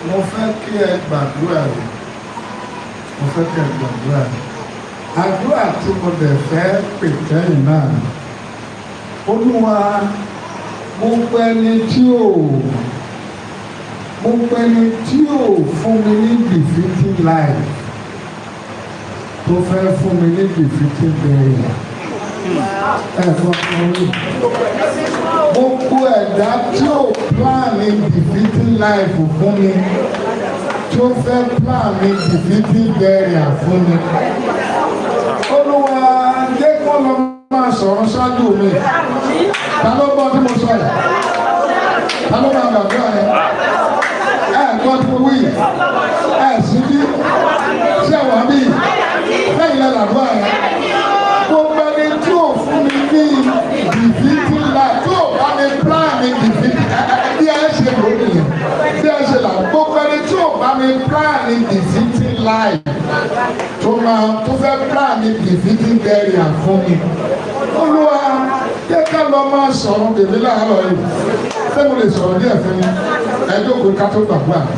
mo fẹ́ kí ẹ gbàdúrà rẹ̀. Mo fẹ́ kí ẹ gbàdúrà rẹ̀. Àdúrà tí mo dẹ̀ fẹ́ pè kẹ́yìn náà. Olúwa, gbogbo ẹni tí ò fún mi ní defeating life tó fẹ́ fún mi ní defeating burial. Gbogbo ẹ̀dá tí ò plan ní defeating life fún mi tí ó fẹ́ plan ní defeating burial fún mi. Olúwa, jẹ́ kó lọ máa sọ̀rọ̀ ṣáájú mi. Ta ló gbọ́ tí mo sọ yìí? Ta ló máa gbàgbọ́ yẹn? Gbọ́ tí mo wí? Sí bí? Ṣé wà bí? Lẹ́yìn lẹ́la àdúrà yẹn. Gbogbo ẹni tí ò fún mi ní defeating life tí ò bá mi plan ní defeating bí ẹ ṣe lò nìyẹn. Bí ẹ ṣe là gbogbo ẹni tí ò bá mi plan ní defeating life tó fẹ́ plan ní defeating burial fún mi. Olúwa, jẹ́ ká lọ máa sọ̀rọ̀ bèbí láàárọ̀ yìí. Ṣé mo lè sọ̀rọ̀ díẹ̀ fún mi? Ẹ jókòó ká tó gbàgbọ́ àná.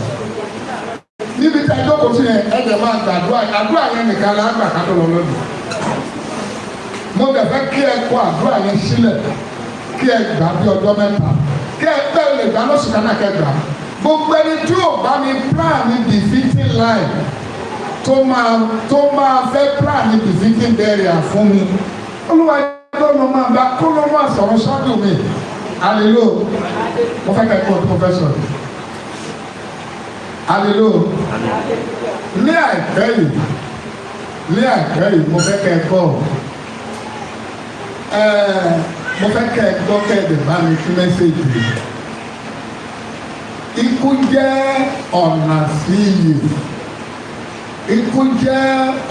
Níbi tí ẹ jókòó sí yẹn, ẹ jẹ́ máa gbàdúrà. Àdúrà yẹn nìkan la gbà ká tó lọ lónìí. Mo dẹ̀ fẹ́ kí ẹ kó àdúrà yẹn sílẹ̀, kí ẹ gbà bí ọjọ́ mẹ́ta. Kí ẹ bẹ́ẹ̀ lè gbà lóṣù kan náà kẹ́ gbà. Gbogbo ẹni tí ò bá mi plan ní defeating life tó máa fẹ́ plan ní defeating burial fún mi. Olúwa ló máa bá kó ló máa sọ̀rọ̀ ṣáájú mi. Hallelujah. Mo fẹ́ kẹ́ kó o tó fẹ́ sọ̀rọ̀. Hallelujah. Ní àìpẹ́ yìí mo fẹ́ kẹ́ kọ́ mo fẹ́ kẹ́ gbọ́ kẹ́ẹ̀dẹ̀ bá mi kí mẹ́sẹ̀jì rẹ̀. Ikú jẹ́ ọ̀nà sí iyè. Ikú jẹ́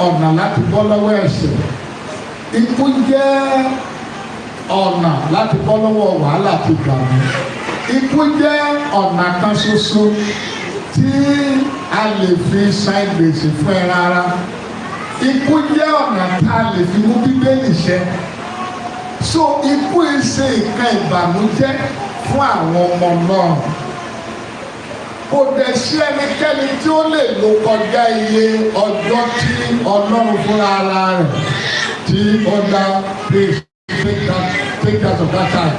ọ̀nà láti bọ́ lọ́wọ́ ẹ̀ṣẹ̀. Ikú jẹ́ ọ̀nà láti bọ́ lọ́wọ́ wàhálà àti ìdààmú. Ikú jẹ́ ọ̀nà kan ṣoṣo tí a lè fi san gbèsè fún ẹ rárá. Ikú jẹ́ ọ̀nà tá a lè fi mú Bíbélì ṣẹ. So ikú ṣe nǹkan ìbànújẹ́ fún àwọn ọmọ náà. Kò dẹ̀ sí ẹnikẹ́ni tí ó lè lò kọjá iye ọjọ́ tí Ọlọ́run fúnra ara rẹ̀ tí ó dá please take that of that time.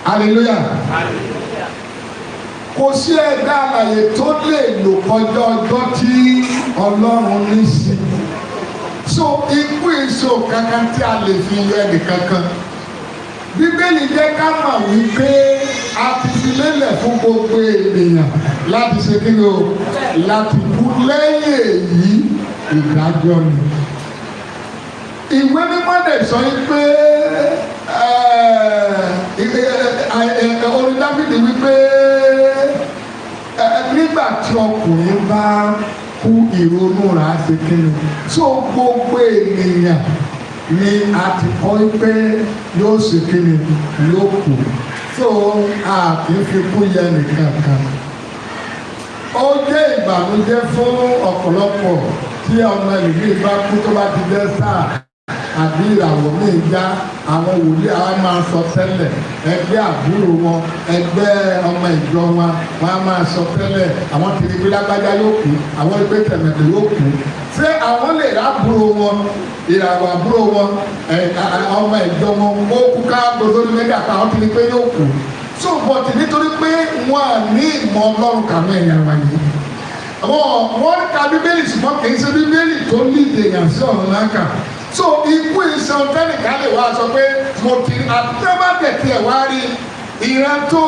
Hallelujah. Kò sí ẹ̀dá alààyè tó lè lò kọjá ọjọ́ tí Ọlọ́run ní sí. So ikú èso kankan tí a lè fi yọ ẹnì kankan. Bíbélì jẹ́ ká mọ̀ wípé a ti fi lélẹ̀ fún gbogbo ènìyàn láti ṣe kí ni o láti kú lẹ́yìn èyí ìdájọ́ ni. Ìwé mímọ́ dẹ̀ sọ pé orin Dáfídì wípé nígbà tí ọkùnrin bá kú ìrònú rà á ṣe kíni. So gbogbo ènìyàn ni a ti kọ́ pé yóò ṣe kíni ló kù. So a kì í fi kú yẹ nìkan kan. Ó jẹ́ ìbànújẹ́ fún ọ̀pọ̀lọpọ̀ tí ọmọ ìlú ìbá kú tó bá ti dẹ́ sáà àbí ìràwọ̀ míì já àwọn wòlíì àwọn máa sọ tẹ́lẹ̀ ẹgbẹ́ àbúrò wọn ẹgbẹ́ ọmọ ìjọ wọn á máa sọ tẹ́lẹ̀ àwọn tìrì pé lágbájá yóò kú àwọn ẹgbẹ́ tẹ̀mẹ̀tẹ̀ yóò kú. Ṣé àwọn lè rábúrò wọn ìràwọ̀ àbúrò wọn ọmọ ìjọ wọn ó kú ká gbogbo ní mẹ́ta àwọn tìrì pé yóò kú. So bọ̀tì nítorí pé wọ́n ní ìmọ̀ Ọlọ́run kàmú ẹ̀yàn wáyé. Wọ́n ka Bíbélì ṣùgbọ́n kì í ṣe Bíbélì tó ní ìdèyàn sí ọ̀run láǹkà. So ikú ìṣàn tẹ́nìkan lè wá sọ pé mo ti àtẹ́bàtẹ̀tì ẹ̀ wá rí ìran tó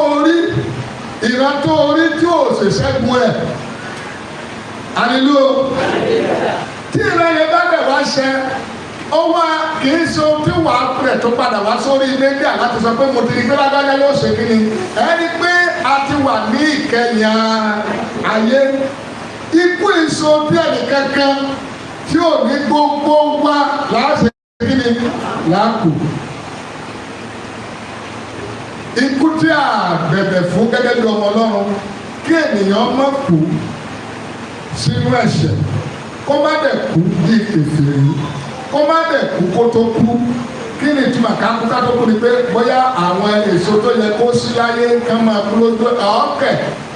orí tí ò ṣe ṣẹ́gun ẹ̀. Hallelujah. Tí ìran yẹn bá bẹ̀ wá ṣẹ ó wá kì í ṣe ohun tí wàá pẹ̀ tó padà wá sórí India láti sọ pé mo ti rí gbẹ́lágbájá yóò ṣe kí ni. Ẹni pé a ti wà ní ìkẹyìn ayé. Ikú ìṣàn tí ẹnìkankan tí ò ní gbogbo wa láti kí ni láàkù. Ikú tí a bẹ̀bẹ̀ fún gẹ́gẹ́ bí ọmọ Ọlọ́run kí ènìyàn má kú sínú ẹ̀ṣẹ̀ kó má dẹ̀ kú bí kèfèrí kó má dẹ̀ kú kó tó kú kí ni ìtumọ̀ kákúká tó kú ni pé bóyá àwọn èso tó yẹ kó sí láyé kán máa kú lójú ọ̀ọ́kẹ̀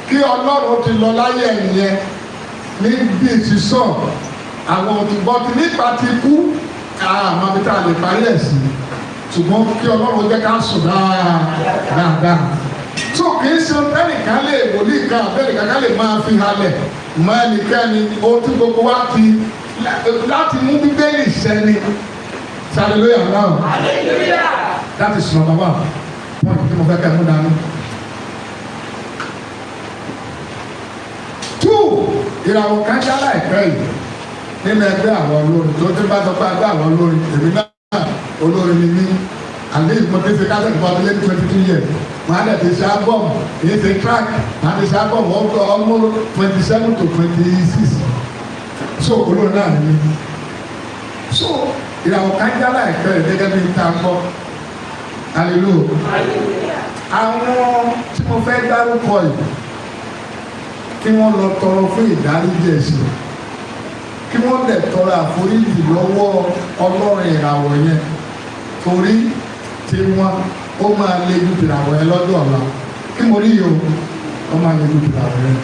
kí Ọlọ́run ti lọ láyé ẹ̀yẹn ní bí ìsísọ̀ àwọn òtúbọ̀tì nípa ti kú àmọ́ bí tá a lè parí ẹ̀ sí ṣùgbọ́n kí Ọlọ́run jẹ́ ká sùn dáadáa tó kì í ṣe ẹnìkan lè wòlíì kan abẹ́nìkan ká lè máa fi halẹ̀ mọ ẹnikẹ́ni ohun tí gbogbo wa ti láti mú Bíbélì sẹ́ni. Hallelujah now. Hallelujah. That is number one. Point tí mo fẹ́ kẹ́ mú dání. Two, ìràwọ̀ kan já láìpẹ́ yìí nínú ẹgbẹ́ àwọn olórin tó ti bá sọ pé ẹgbẹ́ àwọn olórin èmi náà olórin ni mí. Àlẹ́ ìmọ̀tẹ́ ṣe ká sẹ́kọ̀ọ́ ọdún lẹ́nu 22 years. Màá dẹ̀ ti ṣe ábọ̀mù, èyí ṣe track, màá ti ṣe ábọ̀mù almost 27 to 26. So olórin náà ni mí. So ìràwọ̀ kan já láìpẹ́ gẹ́gẹ́ bí ta gbọ́. Hallelujah. Àwọn tí mo fẹ́ dárúkọ yìí kí wọ́n lọ tọrọ fún ìdáríjì ẹ̀ṣẹ̀ kí wọ́n lè tọrọ àforíjì lọ́wọ́ Ọlọ́run ìràwọ̀ yẹn torí tí wọ́n ó máa lé ju ìràwọ̀ yẹn lọ́dọ̀ ọ̀la kí mo rí yìí ó máa lé ju ìràwọ̀ yẹn.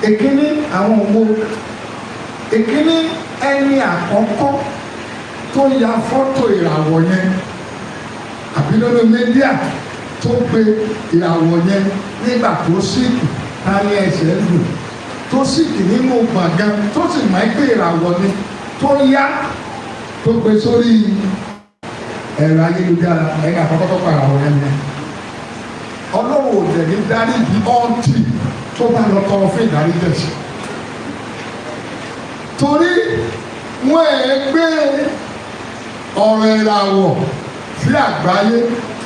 Èkíní àwọn owó èkíní ẹni àkọ́kọ́ tó ya fọ́tò ìràwọ̀ yẹn àbí lórí mídíà tó gbé ìràwọ̀ yẹn nígbà tó síkì táyé ẹsẹ̀ lù tó síkì nínú gbọ̀ngàn tó sì máa gbé ìràwọ̀ ni tó yá tó gbé sórí ẹ̀rọ ayélujára ẹ̀ka àkọ́kọ́ tó pa ìràwọ̀ yẹn ni Ọlọ́run ò dẹ̀ ní dárí bí ọ́ǹtì tó bá lọ tọrọ fún ìdárí jẹ̀sì torí wọ́n ẹ̀ gbé ọ̀rọ̀ ìràwọ̀ sí àgbáyé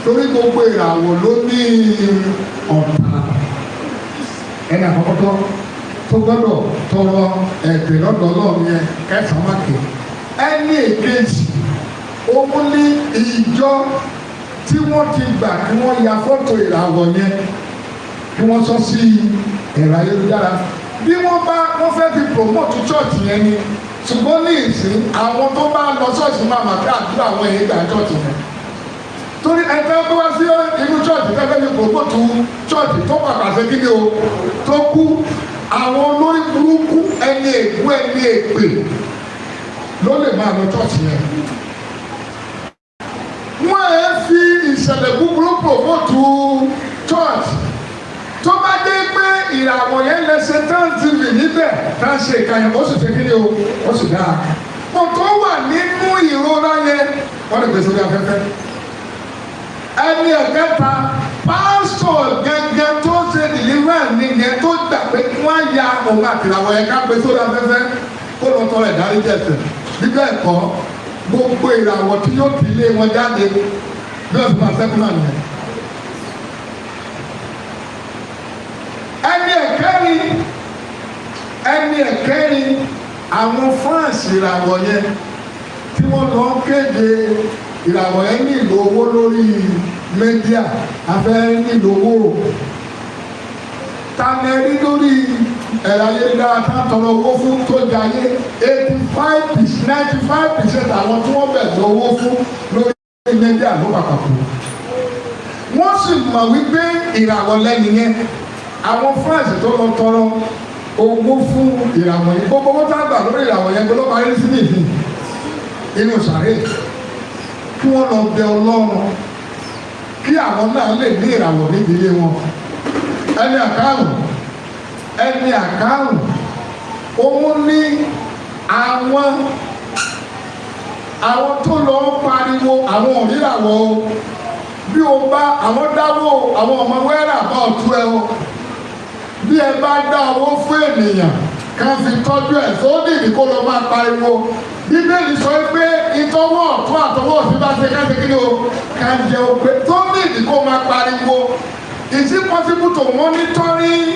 torí gbogbo ìràwọ̀ ló ní ọ̀tá ẹni àkọ́kọ́ tó gbọ́dọ̀ tọrọ ẹ̀bẹ̀ lọ́dọ̀ Ọlọ́run yẹn kẹsàn-án mákè ẹni èkejì òun ní ìjọ tí wọ́n ti gbà kí wọ́n ya fọ́tò ìràwọ̀ yẹn kí wọ́n sọ sí ẹ̀rọ ayélujára bí wọ́n fẹ́ fi promote church yẹn ni ṣùgbọ́n ní ìsìn àwọn tó bá lọ ṣọ́ọ̀ṣì máa mà pé àdúrà àwọn èèyàn gbà church yẹn torí ẹgbẹ́ tó wá sí inú church tẹ́lẹ̀ ní promote church tó pàpà sí kí ni o tó kú àwọn olórí burúkú ẹni ègbú ẹni èpè ló lè máa lọ church yẹn wọ́n ẹ̀ fi ìṣẹ̀lẹ̀ búburú promote church tó bá dé pé ìràwọ̀ yẹn lẹ́sẹ̀ tán tv níbẹ̀ tá a ṣe ìkànnì ó sì ṣe kí ni o ó sì dáa mo tó wà nínú ìrora yẹn wọ́n lè gbèsè orí afẹ́fẹ́ ẹni ẹ̀kẹta pásítọ̀ gẹ́gẹ́ tó ṣe deliverance nìyẹn tó gbà pé kí wọ́n ya òun àti ìràwọ̀ yẹn ká gbèsè orí afẹ́fẹ́ kó lọ tọrọ ìdárí jẹ̀sẹ̀ bíbẹ̀ ẹ̀kọ́ gbogbo ìràwọ̀ tí yóò ti lé wọn jáde bí wọ́n ti máa sẹ́kù náà nìyẹn. ẹni ẹ̀kẹ́rin àwọn fáǹsì ìràwọ̀ yẹn tí wọ́n lọ kéde ìràwọ̀ yẹn nílò owó lórí mídíà afẹ́ nílò owó tanẹ́rí lórí ẹ̀rọ ayélujára tá a tọrọ owó fún tó jayé 95% àwọn tí wọ́n bẹ̀rẹ̀ owó fún lórí mídíà ló pàpàkù wọ́n sì mọ̀ wípé ìràwọ̀ lẹ́yìn yẹn àwọn fáǹsì tó lọ tọrọ owó fún ìràwọ̀ yẹn gbogbo owó tá a gbà lórí ìràwọ̀ yẹn gbọ́dọ̀ parí sí nìyí inú sàré kí wọ́n lọ bẹ Ọlọ́run kí àwọn náà lè ní ìràwọ̀ níbi ilé wọn ẹni àkàrùn òun ní àwọn tó lọ pariwo àwọn òrìràwọ̀ bí o bá àwọn dáwọ́ àwọn ọmọ wẹ́rà bá ọ̀tún ẹ o bí ẹ bá dá owó fún ènìyàn kan fi tọ́jú ẹ̀ tó nìdí kó lọ máa pariwo Bíbélì sọ pé ìtọ́wọ́ ọ̀tún àtọwọ́ òsì bá ṣe káṣe kí ni o ká jẹ òpè tó nìdí kó máa pariwo is it possible to monitoring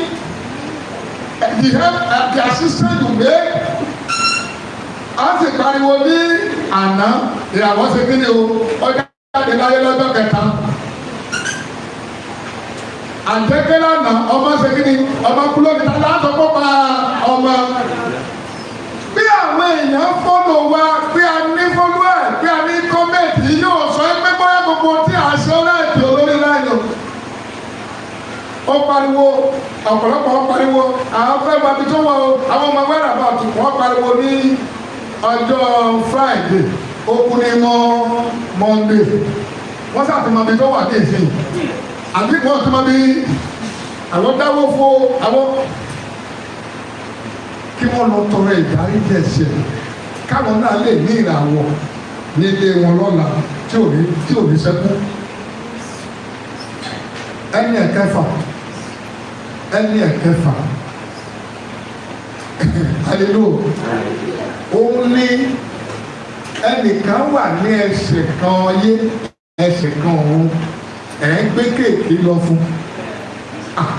the help the assistance you make a sì pariwo ní àná ìràwọ̀ ṣe kí ni o ọjà jáde láyé lọ́jọ́ kẹta àjẹkẹ́lá náà ọmọ ṣe kí ni ọmọ kúló níta látọ̀kọ́ pa ọmọ bí àwọn èèyàn fọ́lọ̀ wa bí a ní fọ́lọ̀ ẹ̀ bí a ní kọ́mẹ̀tì yóò sọ pé pariwo ọ̀pọ̀lọpọ̀ pariwo àwọn fẹ́ gba ibi tó wà o àwọn ọmọ wẹ́rà bá tù wọ́n pariwo ní ọjọ́ Friday ó kú ní Monday wọ́n sàtìmọ̀ ibi tó wà ní ìsìn àbí wọ́n ti mọ̀ bí àwọn dáwọ́ fún àwọn kí wọ́n lọ tọrọ ìdáríjì ẹ̀ṣẹ̀ káwọn náà lè ní ìràwọ̀ nílé wọn lọ́la tí ò ní sẹ́kù. ẹni ẹ̀kẹfà hallelujah òun ní ẹnìkan wà ní ẹsẹ̀ kan yé ẹsẹ̀ kan òun ẹ̀ ń gbé kéèké lọ fún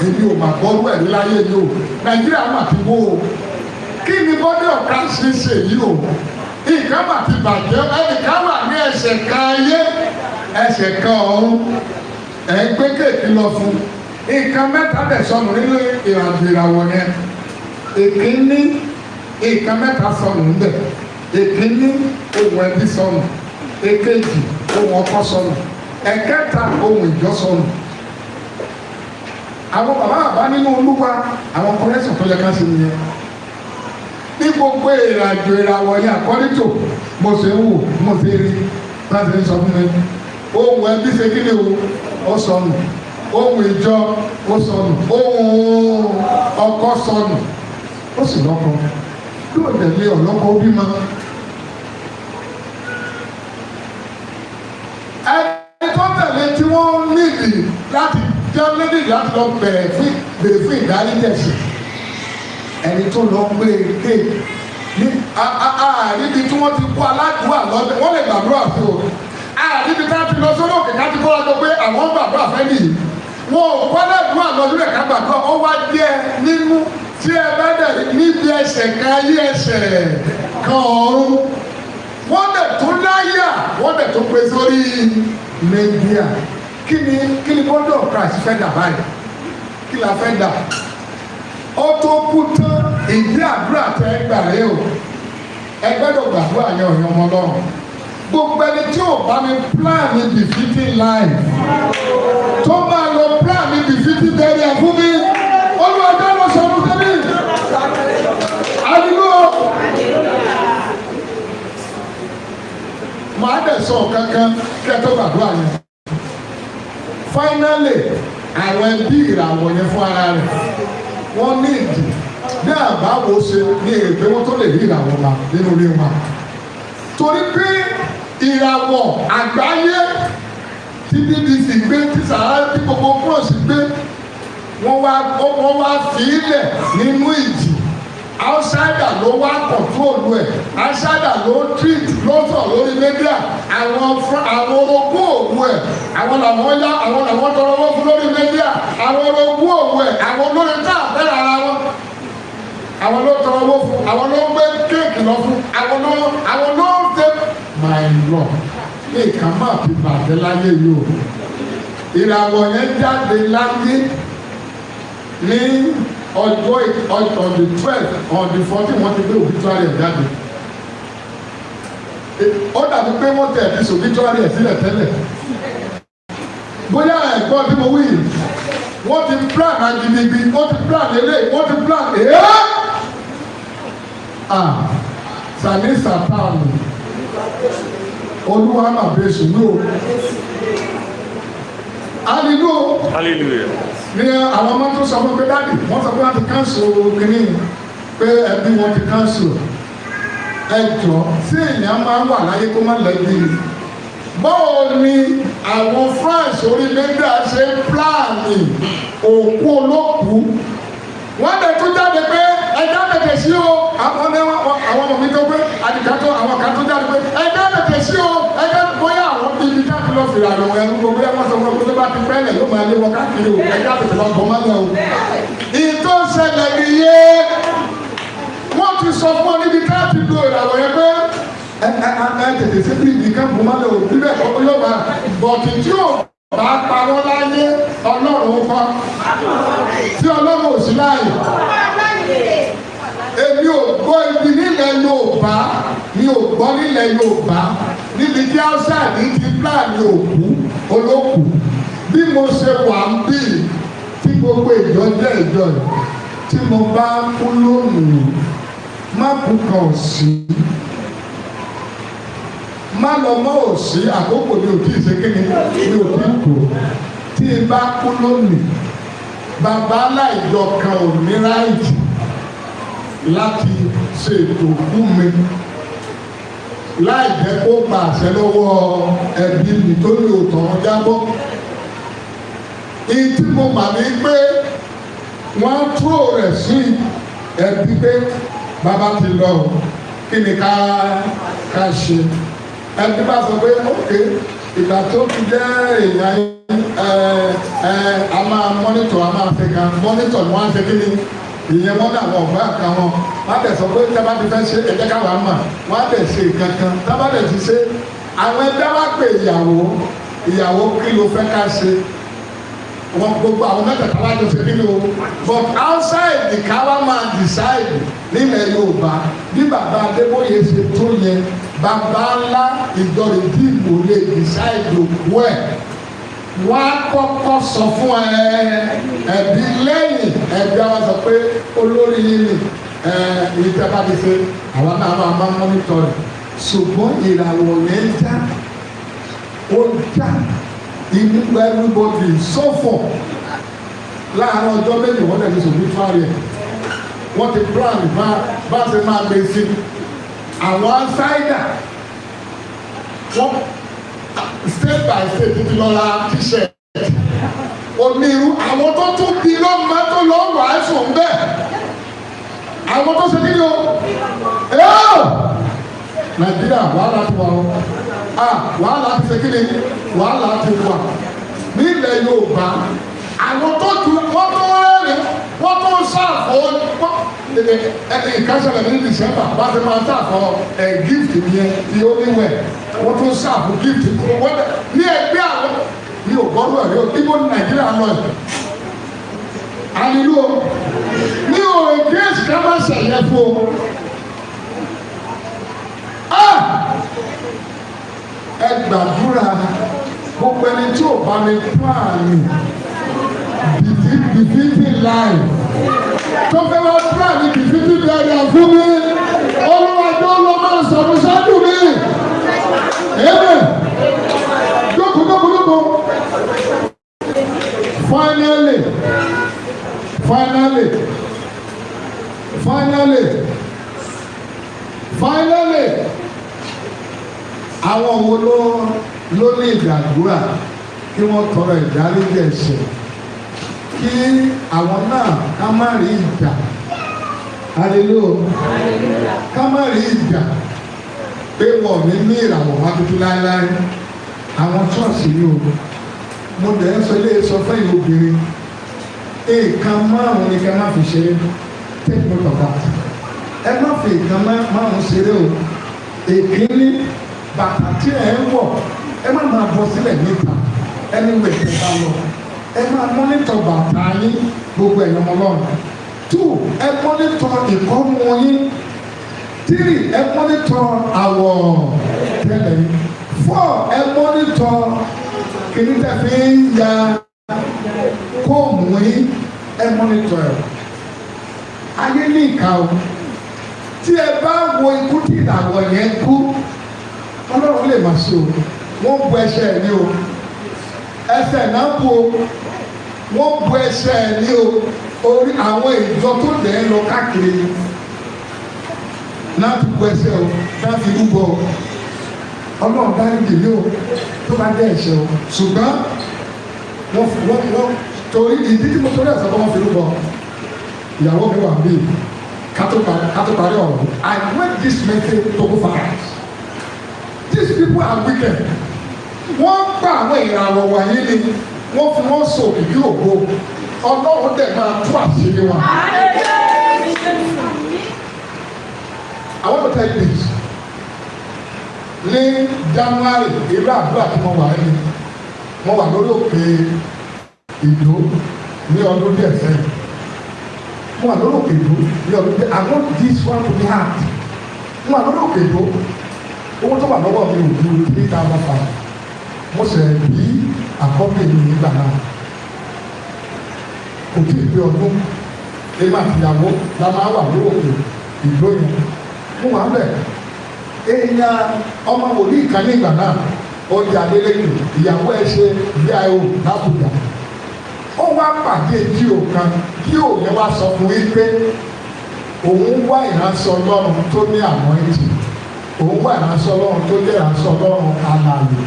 èmi ò mà bọ́rú ẹ̀ láyé yìí o Nàìjíríà mà ti wó o kí ni bọ́dí ọ̀ká ṣe ṣe yìí o nǹkan mà ti bàjẹ́ ẹnìkan wà ní ẹsẹ̀ kan yé ẹsẹ̀ kan òun ẹ̀ ń gbé kéèké lọ fún nǹkan mẹ́ta dẹ̀ sọnù nínú ìràwọ̀ yẹn èkíní nǹkan mẹ́ta sọnù níbẹ̀ èkíní ohun ẹbí sọnù èkejì ohun ọkọ sọnù ẹ̀kẹta ohun ìjọ sọnù. àwọn bàbá nínú Olúwa àwọn kọ́lẹ́sì tó yẹ ká ṣe nìyẹn ní gbogbo ìràwọ̀ yẹn àkọ́rìtò mo ṣe ń wò mo ṣe rí láti sọ fún mi ohun ẹbí ṣe kí ni ó sọnù ohun ìjọ ó sọnù ohun ọkọ sọnù ó sì lọ́kọ yóò tẹ̀lé ọlọ́kọ bímọ. ẹni tó tẹ̀lé tí wọ́n nídìí láti jẹ́ nídìí láti lọ bẹ̀rẹ̀ fún ìdáríjẹ̀sì ẹni tó lọ gbé ké ní níbi tí wọ́n ti kó aládùúgbò lọ́bẹ̀ wọ́n lè gbàdúrà sí o níbi tá a ti lọ sórí òkè ká ti kọ́ ọjọ́ pé àwọn gbàdúrà fẹ́ nìyí wọn ò kọ́ aládùúgbò lọ́dún rẹ̀ ká gbàdúrà ó wá díẹ̀ nínú tí ẹ bá dẹ̀ níbi ẹsẹ̀ kan ayé ẹsẹ̀ kan ọ̀run wọ́n dẹ̀ tún láyà wọ́n dẹ̀ tún pè sórí mẹ́díà kí ni bọ́dọ̀ Christ fẹ́ dà báyìí kí la fẹ́ dà ó tó kú tán ìdí àdúrà tẹ gbà rẹ o ẹ gbọ́dọ̀ gbàdúrà yẹn ọ̀yàn ọmọ lọ́rùn gbogbo ẹni tí ò bá mi plan ní defeating life tó máa lọ plan ní defeating burial fún mi olùwàjọ lọ sọ fún mi àdúgbò màá dẹ̀ sọ kankan kẹ́tọ́ gbàdúrà yẹn finally àwọn ẹbí ìràwọ̀ yẹn fún ara rẹ̀ wọ́n ní ìdí ní àbáwo ṣe ní èpè wọn tó lè rí ìràwọ̀ wa nínú ilé wa torí pé ìràwọ̀ àgbáyé tí BBC gbé tí Sahara tí gbogbo cross gbé wọ́n wá fi ilẹ̀ nínú ìjì outsider ló wá control ẹ̀ outsider ló treat ló sọ lórí media àwọn orogún òwú ẹ̀ àwọn làwọn tọrọ owó fún lórí media àwọn orogún òwú ẹ̀ àwọn olórí tá a fẹ́ ara wọn àwọn ló tọrọ owó fún àwọn ló gbé kéèkì lọ fún àwọn ló ń tẹ my lord ní ìkà máa fi bàjẹ́ láyé yìí o ìràwọ̀ yẹn jáde láyé ní ọjọ́ on the 12th on the 14th wọ́n ti gbé obituary ẹ̀ jáde ó dàbí pé wọ́n tẹ̀ ẹ̀fíṣ obituary ẹ̀ sílẹ̀ tẹ́lẹ̀ bóyá ẹ̀gbọ́n tí mo wí wọ́n ti plan agidigbi wọ́n ti plan eléyìí wọ́n ti plan sani satani olúwa máa bẹ sùúrù hallelujah ní àwọn ọmọ tó sọ fún pé dáàdì wọ́n sọ pé wọ́n ti káńsù kìíní pé ẹbí wọn ti káńsù ẹjọ́ sí èèyàn máa ń wà láyé kó má lẹ́bí báwo ni àwọn France orílẹ̀-èdè ṣe ń pláàni òkú olókùú wọ́n lè tún jáde pé ẹjọ́ tètè sí o àwọn ọmọ mi tó pé àdìkátó àwọn kan tó jáde pé ẹjọ́ tètè sí o ẹjọ́ bóyá àwọn ibi ká ti lọ fìrà lọ́wọ́ ẹnu gbogbo ẹ̀ wọ́n sọ fún ọkọ̀ tó bá ti pẹ́lẹ̀ ló máa lé wọn káàkiri o ẹjọ́ tètè lọ bọ́ mọ́lẹ̀ o. ìtò ṣẹlẹ̀ nìyé wọ́n ti sọ fún ọ níbi ká ti lo ìràwọ̀ yẹn pé ẹ tètè sí bí ibi ká bọ́ mọ́lẹ̀ o bíbẹ̀ kọ́ yóò máa bọ̀tì tí ò bá parọ́ láyé ọlọ́run kọ́ tí ọlọ́run ò sí láàyè. Èmi ò gbọ́ ibi nílẹ̀ Yorùbá mi ò gbọ́ nílẹ̀ Yorùbá níbi tí outside ti pláàni òkú olókùú bí mo ṣe wà ń bì tí gbogbo ìjọ jẹ́ ìjọ yìí tí mo bá kú lónìí má kú kan òsì má lọ mọ́ òsì àkókò ní òtí ìṣèkéde ní òtí ìkó tí n bá kú lónìí bàbá aláìjọ kan ò ní ráìtì láti ṣètò fún mi láì jẹ́ kó gba àṣẹ lọ́wọ́ ẹbí mi tó ní òtàn jábọ́. Ìtí mo mà ní pé wọ́n túrò rẹ̀ sí ẹbí pé bàbá ti lọ kí ni ká ṣe. Ẹbí bá sọ pé ókè ìgbà tó ti jẹ́ èèyàn a máa mọ́nítọ̀ a máa fi kan mọ́nítọ̀ ni wọ́n á fi kí ni ìyẹn wọn náà wọn ọgbà kan wọn wọn bẹ sọ pé tábà ti fẹ́ ṣe ẹ̀jẹ̀ káwa mà wọn bẹ ṣe kankan tábà lè ti ṣe àwọn ẹgbẹ́ wa pè ìyàwó kí ló fẹ́ ká ṣe wọn gbogbo àwọn mẹ́tẹ̀ẹ̀ta lájọ ṣe kí ni o but outside the káwa máa decide nílẹ̀ Yorùbá bí bàbá Adébóyè ṣe tó yẹ bàbá ńlá ìdọ̀rẹ̀dì ìbò lè decide òkú ẹ̀ wọ́n á kọ́kọ́ sọ fún ẹbí lẹ́yìn ẹbí àwọn sọ pé olórí yìí ni ìtẹ́ bá ti ṣe àwọn náà máa mọ́nítọ̀ rẹ̀ ṣùgbọ́n ìràwọ̀ yẹn já ó já inú everybody sọ́fọ̀ láàárín ọjọ́ méjì wọ́n tẹ̀lé sòbí fáre wọ́n ti plan bá ṣe máa gbé sí àwọn outsider wọ́n state by state ti lọ ra t-shirt onírú àwọn tó tún bí lọ́mọ tó lọ wàásù ń bẹ̀ àwọn tó ṣe kí ni o Nàìjíríà wàhálà ti wà ó wàhálà ti ṣe kí ni wàhálà ti wà nílẹ̀ Yorùbá àwọn tó tu wọ́n tó rẹ́rìn wọ́n tó ṣàfọ̀ ìkásẹ̀lẹ̀ ní December wọ́n ti máa ṣàfọ̀ gift yẹn ti oníwẹ̀ wọ́n tó ṣàfọ̀ gift ní ẹgbẹ́ àwọn ní ògbọ́dọ̀ ẹ̀rí o ibo ní Nàìjíríà lọ ẹ̀ ànílò ní òwe grace ká má ṣẹ̀yẹ fún o ẹ gbàdúrà gbogbo ẹni tí ò bá mi pààyàn defeating life tó fẹ́ wá plan ní defeating life fún mi olùwàjò ló máa sọ̀rọ̀ ṣáájú mi amen jókòó finally àwọn wo ló ní ìgbàdúrà kí wọ́n tọrọ ìdáríjì ẹ̀ṣẹ̀ kí àwọn náà ká má rí ìjà hallelujah ká má rí ìjà pé wọn ò ní ìràwọ̀ wá tuntun láéláé àwọn ṣọ́ọ̀ṣì ni o mo dẹ̀ ń sọ ilé sọ fún ìlú obìnrin nǹkan márùn-ún ni ká má fi ṣeré take note of that ẹ má fi nǹkan márùn-ún ṣeré o èkínní bàtà tí ẹ ń wọ̀ ẹ má máa bọ́ sílẹ̀ níta ẹni wẹ̀ tẹ̀ bá lọ ẹ máa mọ́nítọ̀ bàtà yín gbogbo ẹ̀yọ́ ọmọlọ́run 2 ẹ mọ́nítọ̀ ìkọ́mú yín 3 ẹ mọ́nítọ̀ àwọ̀ tẹ́lẹ̀ yín 4 ẹ mọ́nítọ̀ kìnìtẹ̀ fi ń ya kóòmù yín ẹ mọ́nítọ̀ ẹ̀ ayé ní ìka o tí ẹ bá wo ikú tí ìdàgbọ̀ yẹn kú ọlọ́run lè máa ṣe o wọ́n bu ẹsẹ̀ ẹ̀ ní o ẹsẹ̀ náà bu o wọ́n bu ẹsẹ̀ ẹ̀ ní o orí àwọn ìjọ tó dẹ̀ ń lọ káàkiri náà ti bu ẹsẹ̀ o náà fi rúbọ o ọlọ́run bá ń dìde o tó bá dẹ̀ ẹ̀ṣẹ̀ o ṣùgbọ́n wọ́n torí ìdí tí mo torí ẹ̀sẹ̀ kọ́ wọ́n fi rúbọ ìyàwó mi wà bíi kátó parí ọ̀rọ̀ I went this message to go far. These people are wicked. Wọ́n gba àwọn ìràwọ̀ wọ̀nyí ni wọ́n fi wọ́n sọ òkìkí ògo ọlọ́run dẹ̀ máa tú àṣírí wọn. I want to tell you this. Ní January ìlú àdúrà tí mo wà ní mo wà lórí òkè Ìdó ní ọdún díẹ̀ sẹ́yìn. Mo wà lórí òkè Ìdó ní ọdún díẹ̀. I want this one to be hard. Mo wà lórí òkè Ìdó. Owó tó wà lọ́wọ́ mi ò ju 3,000. Mo ṣe bí àkọ́bí mi nígbà náà. kò tí ì pé ọdún èmi àtìyàwó la máa wà lóòkè ìlú yẹn mo wà bẹ̀ èèyàn ọmọ wòlíì kan ní ìgbà náà ó di Adélékè ìyàwó ẹ̀ ṣe VIO l'Àbújá ó wá pàdé jíò kan jíò yẹn wá sọ fún yín pé òun wá ìránṣẹ́ Ọlọ́run tó ní àwọn ètì òun wá ìránṣẹ́ Ọlọ́run tó jẹ́ ìránṣẹ́ Ọlọ́run alààyè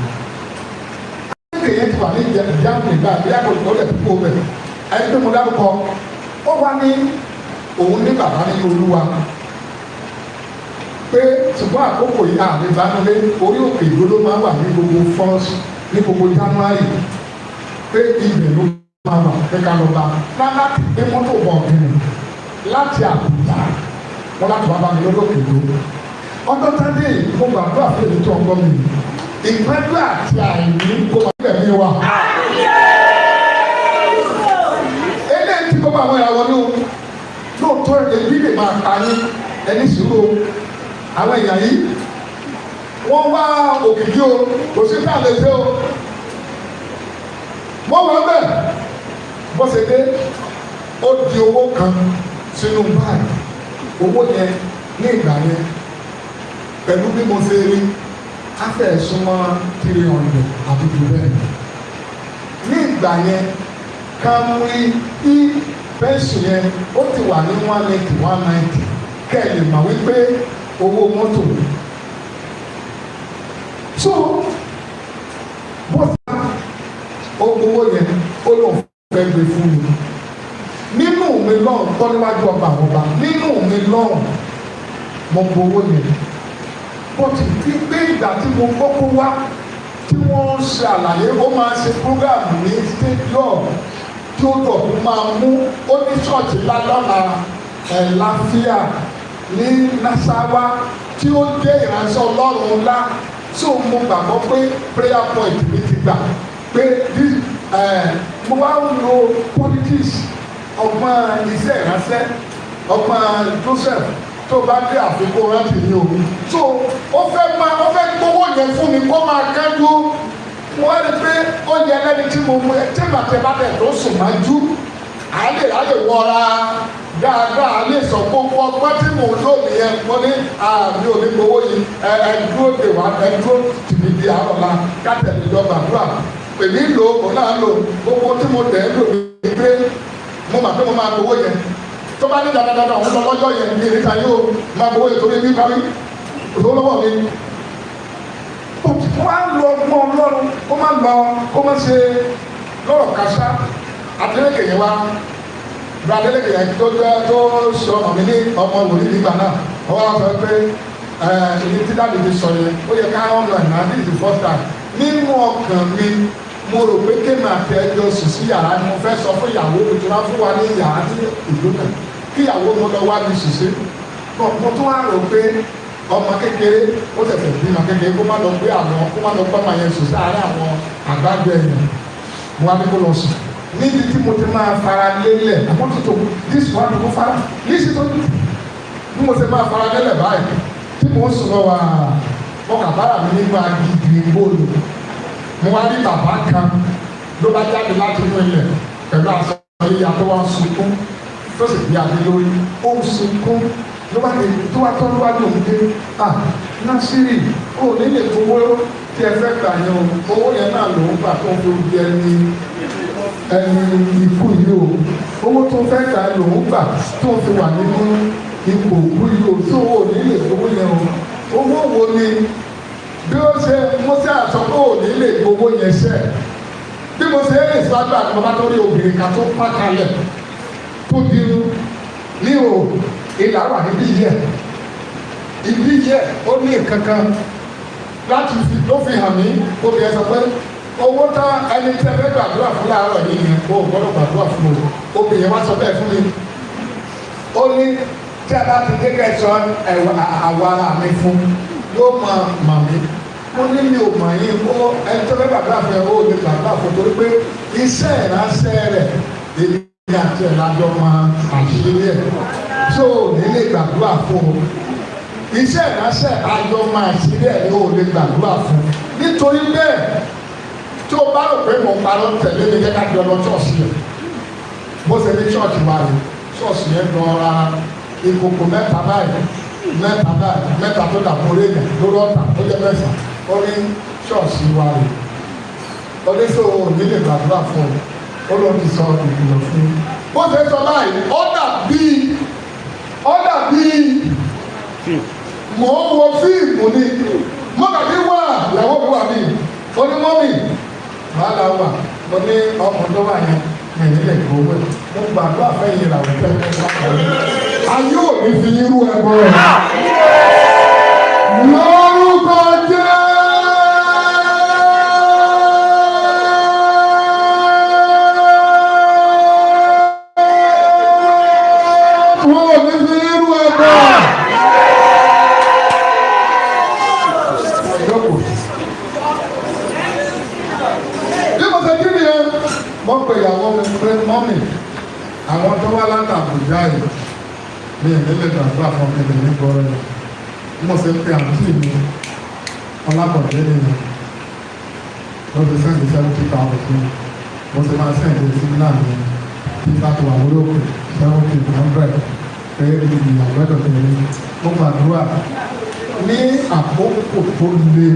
yẹn ti wà ní ìjáàmù ìgbà bí àkókò lẹ̀ tó kó bẹ̀ ẹni tó mo dárúkọ ó wá ní òun ní bàbá nínú Olúwa pé ṣùgbọ́n àkókò yìí àmì ìbánulé orí òkè ìgbóló máa wà ní gbogbo fọ́ọ̀sì ní gbogbo January pé ibẹ̀ ló máa wà pé ká lọ bá láti gbé mọ́tò bọ̀ ọ̀gbìn láti Àbújá wọn láti wá bá mi lórí òkè ìgbó ọjọ́ tẹ́lẹ̀ mo gbàgbọ́ àfẹ́lẹ́ tó ọgbọ́n mi ìpẹ́jọ́ àti àìní kó máa bẹ̀ mí wá. eléyìí tí kò bá àwọn ìyàwó ní o lóòótọ́ èyí lè máa pa ní ẹni sùúrù àwọn èèyàn yìí wọ́n wá òkìkí o kò sí ká lè ṣe o wọ́n wọ́n bẹ̀ bó ṣe dé ó di owó kan sínú báyìí owó yẹn ní ìgbà yẹn pẹ̀lú bí mo ṣe rí afẹ́ súnmọ́ 300 àbí jù bẹ́ẹ̀ ní ìgbà yẹn Camry pẹ́ńsì yẹn ó ti wà ní 190 kẹ́ẹ̀lì mà wípé owó mọ́tò so bọ́sà owó yẹn ó lọ fẹ́ gbé fún mi nínú mi lọ́hùn kọ́ níwájú ọba àwọn ọba nínú mi lọ́hùn mo gbowó yẹn bọ́tù gbígbé ìgbà tí mo kọ́kọ́ wá tí wọ́n ń ṣe àlàyé ó máa ń ṣe prógámù ní stadium tí ó dọ̀ tó máa mú ó ní ṣọ́ọ̀ṣì lálọ́la láfíà ní Nasawa tí ó jẹ́ ìránṣẹ́ Ọlọ́run ńlá tí ó mú gbàgbọ́ pé prayer point mi ti gbà pé mo wá ń lo politics ọgbọ́n iṣẹ́ ìránṣẹ́ ọgbọ́n Joseph tó bá dé àfikún rántí ní omi tó ó fẹ́ gbowó yẹn fún mi kó máa kẹ́jú wọ́n rí pé ó yẹ lẹ́ni tí mo mú ẹ tí bàtẹ́ tó sùn máa jú àlè wọra dáadáa lè sọ gbogbo ọgbọ́n tí mò ń lò nìyẹn mo ní àmì òní gbowó yìí ẹ dúró dè wá ẹ dúró tìbí di àárọ̀ la kátẹ́lì lọ́ba àdúrà èmi lò ó náà lò gbogbo tí mo tẹ̀ ẹ́ lò ní pé mo mà pé mo máa gbowó yẹn tó bá ní dáadáa òun lọ lọ́jọ́ yẹn ní ìrìkà yóò máa gbowó yẹn torí ní parí òun lọ́wọ́ mi. wọ́n á lọ mọ́ Ọlọ́run kó má lọ kó má ṣe lọ́rọ̀ kásá Adélékè yẹn wá gba Adélékè yẹn tó sọ ọmọ mi ní ọmọ wòlíì nígbà náà wọ́n wá sọ pé ìdí tí dáàbò ti sọ yẹn ó yẹ ká ọ̀nà ìná this is the first time nínú ọkàn mi mo rò pé kéèmì àti ẹjọ́ sùn sí yàrá ni mo fẹ́ sọ fún ìyàwó mi tó máa fún wa ní yàrá ní ìlú náà kí ìyàwó mo lọ wá mi sùn sí mo tún wá rò pé ọmọ kékeré ó tẹ̀sẹ̀ bí ọmọ kékeré kó má lọ gbé àwọn kó má lọ gbọ́ máa yẹn sùn sí àárín àwọn àgbàdo ẹ̀yìn mo wá ní kó lọ sùn níbi tí mo ti máa fara lélẹ̀ àmọ́ tó tó yíṣu wá ní kó fara yíṣu tó bí mo ti máa fara lélẹ̀ báyìí tí mo ń sùn lọ wá ọkà bára mi nígbà gidi bóòlù mo wá ní bàbá kan ló bá jáde láti inú ilẹ̀ pẹ̀lú aṣọ ìyá tó wá sunkún tó sì gbé adé lórí ó ń sunkún ló bá lè tó wá tọ́ ló wá lòun dé Násírì ó nílé owó tí ẹ fẹ́ gbà yẹn o owó yẹn náà lòun gbà tó ń fi ojú ẹni ikú yìí o owó tó fẹ́ gbà lòun gbà tó ń fi wà nínú ipò òkú yìí o tó owó nílé owó yẹn o owó wo ni bí ó ṣe mo ṣe àsọpọ̀ òní lè gbowó yẹn ṣẹ́ bí mo ṣe eré ìsúwájú àti bàbá tó rí obìnrin kan tó pa kalẹ̀ tó dirú ní o ìlà wà níbí yẹ ibi yẹ ó ní nǹkan kan láti fi ló fi hàn mí obìnrin sọ pé owó tá ẹni tí ẹ fẹ́ gbàdúrà fún láàárọ̀ yìí yẹn kó o gbọ́dọ̀ gbàdúrà fún o obìnrin wá sọ bẹ́ẹ̀ fún mi ó ní tí a bá ti dé kẹsàn àwọ̀ ara mi fún yóò mọ̀ mí wọ́n ní mi ò mọ̀ yín ó ẹni tó fẹ́ gbàgbà fẹ́ ó lè gbàgbà fún torí pé iṣẹ́ ìránṣẹ́ rẹ̀ èmi àti ẹ̀lájọ́ máa àṣírí ẹ̀ tó nílé gbàgbà fún o iṣẹ́ ìránṣẹ́ àjọ máa àṣírí ẹ̀ ó lè gbàgbà fún nítorí bẹ́ẹ̀ tó bá rò pé mo parọ́ tẹ̀lé mi gẹ́gẹ́ bí ọlọ́jọ́ sí ẹ̀ bó ṣe ní ṣọ́ọ̀ṣì wa rè ṣọ́ọ̀ṣì yẹn lọ ra ìkòkò mẹ́ta báyìí mẹ́ta tó dàbò réyìn lórí ọ̀tà tó jẹ́ mẹ́sàn-án ó ní ṣọ́ọ̀ṣì wa rè oníṣòwò nílé gbàdúrà fún ọ ó lọ ti sọ ìkìlọ̀ fún bó ṣe sọ báyìí ó dàbí mò ń wo fíìmù ni mo kàbí wà ìyàwó mi wà mí onímọ́mì wàhálà wà mo ní ọkùnrin tó wà yẹn ẹ̀yìn lè gbowó ẹ̀ mo gbàdúrà fẹ́yìn ìràwọ̀ tẹ́ ayé ò ní fi irú ẹbọ rẹ̀ lórúkọ jẹ́. Mo pe ìyàwó mi pé mọ́mì àwọn tó wá láti Àbújá yìí ní ìdílé gbàgbà fún mi ní gbọ́rọ̀ yìí mo ṣe pé àǹtí mi ọlábọ̀dé nìyẹn ló ti sẹ́ǹdì 70,000 fún mi mo ṣe máa sẹ́ǹdì sí náà ní nígbà tó wà lórí òkè 70-100 pé ìyàwó ẹ̀dọ̀ tó ní mo gbàdúrà ní àkókò tó le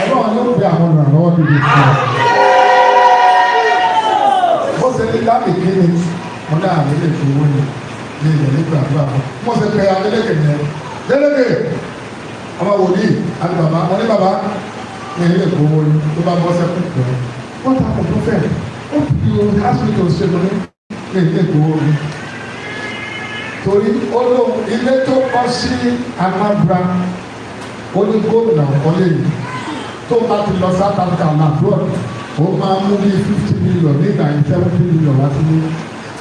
ọlọ́run yóò gbé àwọn ìrànlọ́wọ́ bíbí fún ọ. Mo ṣe ní láti kíni mo ní àmì lè fi owó ni ní ilẹ̀ nígbà àdúrà mo ṣe pé adélèké yẹn délèké ọmọ wòlíì àti bàbá wọn ní bàbá ní ilé ìgbowó ni tó bá bọ́ sẹ́kù pẹ̀ wọ́n ta kò tó fẹ́ ó fi hospital ṣe mo ní ilé ìgbowó ni torí ó ló ilé tó kọ́ sí Anambra ó ní gómìnà ọ̀kọ́lé yìí tó bá ti lọ South Africa nàbúrò ó máa mú bí 50 million nígbà yìí 70 million wá sí ní.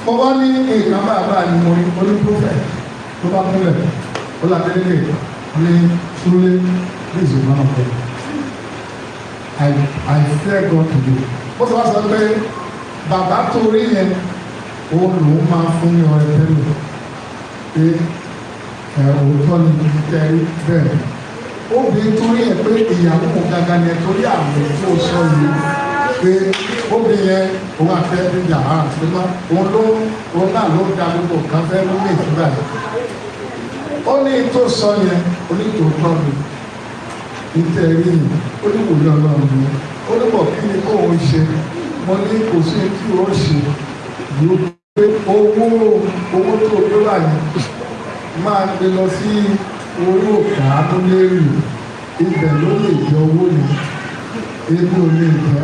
mo wá ní nǹkan báyìí ni mo ní olùkófẹ́ tó bá múlẹ̀ ó làdélédé ní Súlé ní ìṣòro náà pẹ̀lú. I fear God today. ó sọ wá sọ pé bàbá torí yẹn òun lòún máa fún ní ọrẹ tẹ́lẹ̀ pé òótọ́ ni kẹrí bẹ́ẹ̀. Obìnrin torí ẹ̀ pé ìyàwó gàgà ni ẹ̀ torí àmì tó sọ yìí pé obìnrin yẹn òun àfẹ́ ní yàrá àtúntò òun náà ló da gbogbo kan fẹ́ ló lè fúra yìí. Ó ní tó sọ yẹn onítòótọ́ mi nítorí yìí ó ní wòlíì Ọlọ́run mi ó ní bọ̀ kí ni kó o ṣe mo ní kò sí kí o ṣe yóò pé owó tó o gbé wà yẹn máa gbé lọ sí orí òkè àmúlérì ibẹ̀ ló lè jẹ owó ni ebi ò lè jẹ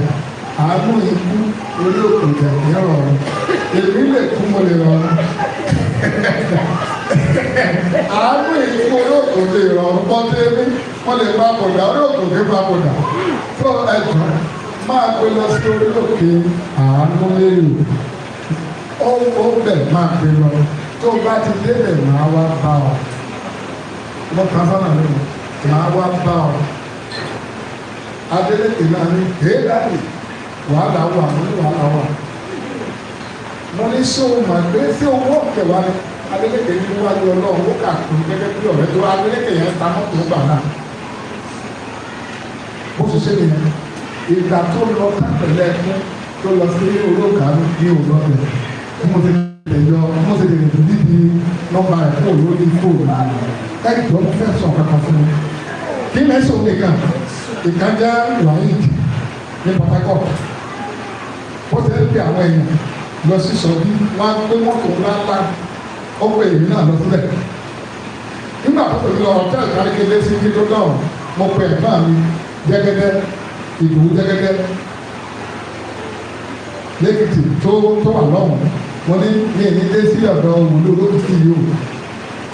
àánú ikú orí òkè ìjẹ̀kẹ́ rọrùn èmi lè kú mo lè rọrùn àánú ikú orí òkè lè rọrùn bọ́dé mi wọ́n lè bá bọ̀dà orí òkè lè bá bọ̀dà tó ẹ̀jọ̀ máa gbé lọ sí orí òkè àmúlérì ó bẹ̀ máa gbé lọ tó bá ti débẹ̀ máa wá bá ọ. Wọ́n kan sọ́nà lónìí, màá wá bá ọ. Adélékè náà ní kéèdáàdì, wàhálà wà, mo ní wàhálà wà. Mo ní sóò mà gbé sí owó kẹwàá ni Adélékè ní wájú Ọlọ́run ó kà kún gẹ́gẹ́ bí ọ̀rẹ́ tó Adélékè yẹn ta mọ́tò gbà náà. Bó ṣe ṣe nìyẹn, ìgbà tó lọ kápẹ̀lẹ́ ẹ̀kún tó lọ sí olóòkà ní òlọ́ọ̀lẹ̀. Mo ti lè dídí nọ́mbà ẹ̀kọ́ lórí fóònù. Ẹ̀jọ̀ mo fẹ́ sọ kankan fún mi. Kí ni ẹ̀sùn nìkan? Ìkànjá Wahid ní Port Harcourt. Ó ti ń pè àwọn èèyàn lọ sí sọ́bí, wọ́n á gbé mọ́tò ńláńlá, ó pè èmi náà lọ sílẹ̀. Nígbà tó pèmí lọ hòtẹ́ẹ̀lì káríkélé sí kí tó dáhùn, mo pe ẹ̀gbọ́n mi Jẹ́gẹ́dẹ́, Ìdòwú Jẹ́gẹ́dẹ́, lẹ́kìtì tó wà lọ́hùn. Mo ní dé sí ọ̀dọ̀ òwúlò olókìkí yìí o.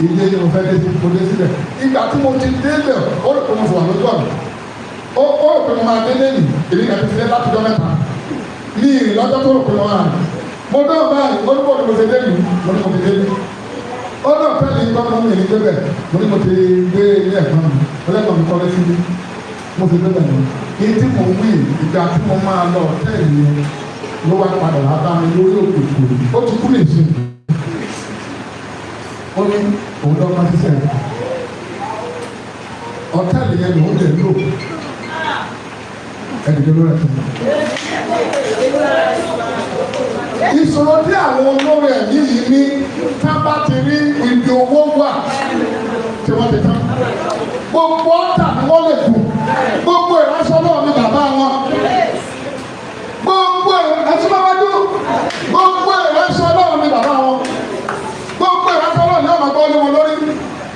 Ilé ni mo fẹ́ dé sí mo dé sílẹ̀. Ìgbà tí mo ti délẹ̀, ó rò pé mo fò wà lójú ọ̀nà. Ó rò pé mo máa dé lẹ́yìn, èmi kàti sílẹ̀ láti jọ mẹ́ta. Ní ìrìn lọ́jọ́ tó rò pé mo máa rìn. Mo dán báyìí, ó ní bó ni mo ṣe dé lù, mo ní mo ti dé lù. Ó náà fẹ́ẹ́ ní gbọ́dọ̀ mi ní débẹ̀, mo ní mo ti gbé ilé ẹ̀gbọ́n mi, ọlẹ́gbọ̀n mi kọ́lé sí mi. Mo ti débẹ̀ lọ. Iye tí mo wí, ìgbà tí mo máa lọ hòtẹ́ẹ̀lì yẹn ló wá padà wá bá mi lórí òkè kòrò. Ó ti kú lè ṣe. Ó ní òun lọ máa ṣiṣẹ́ rẹ̀. Hòtẹ́ẹ̀lì yẹn lòún lè lò. Ẹ̀dùnkẹ́ ló rẹ̀ fún mi. ìṣòro tí àwọn olórí ẹ̀mí yìí ní tá bá ti rí ibi owó wà tí wọ́n ti tán. Gbogbo ọ̀tà ni wọ́n lè kù. Gbogbo ìránṣẹ́ náà ni bàbá wọn. Gbogbo ìránṣẹ́ náà ni bàbá wọn. Gbogbo ìránṣẹ́ náà ni ọmọ gbọ́ ní wọn lórí.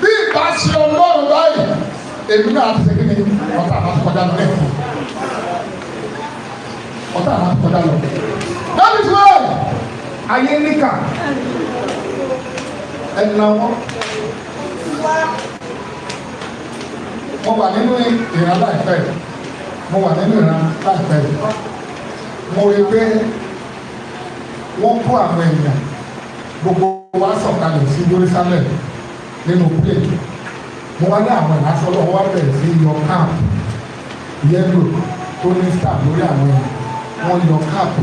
Bí ìbá ṣe Ọlọ́run báyìí, èmi náà ti ṣe kí ni ọ̀tá àbá kọjá lọ lẹ́kọ̀ọ́. Ọ̀tá àbá kọjá lọ. That is why ayé níkà ẹ̀nà wọn. Mo wà nínú ìran láìpẹ́. Mo rí pé wọ́n kó àwọn èèyàn gbogbo wa sọ̀kalẹ̀ sí Jerusalem nínú plane. Mo wá ní àwọn ìlàsọ lọ́wọ́ wá bẹ̀rẹ̀ sí yọ káàpù yẹ́lò tó ní star lórí àwọn èèyàn. Wọ́n yọ káàpù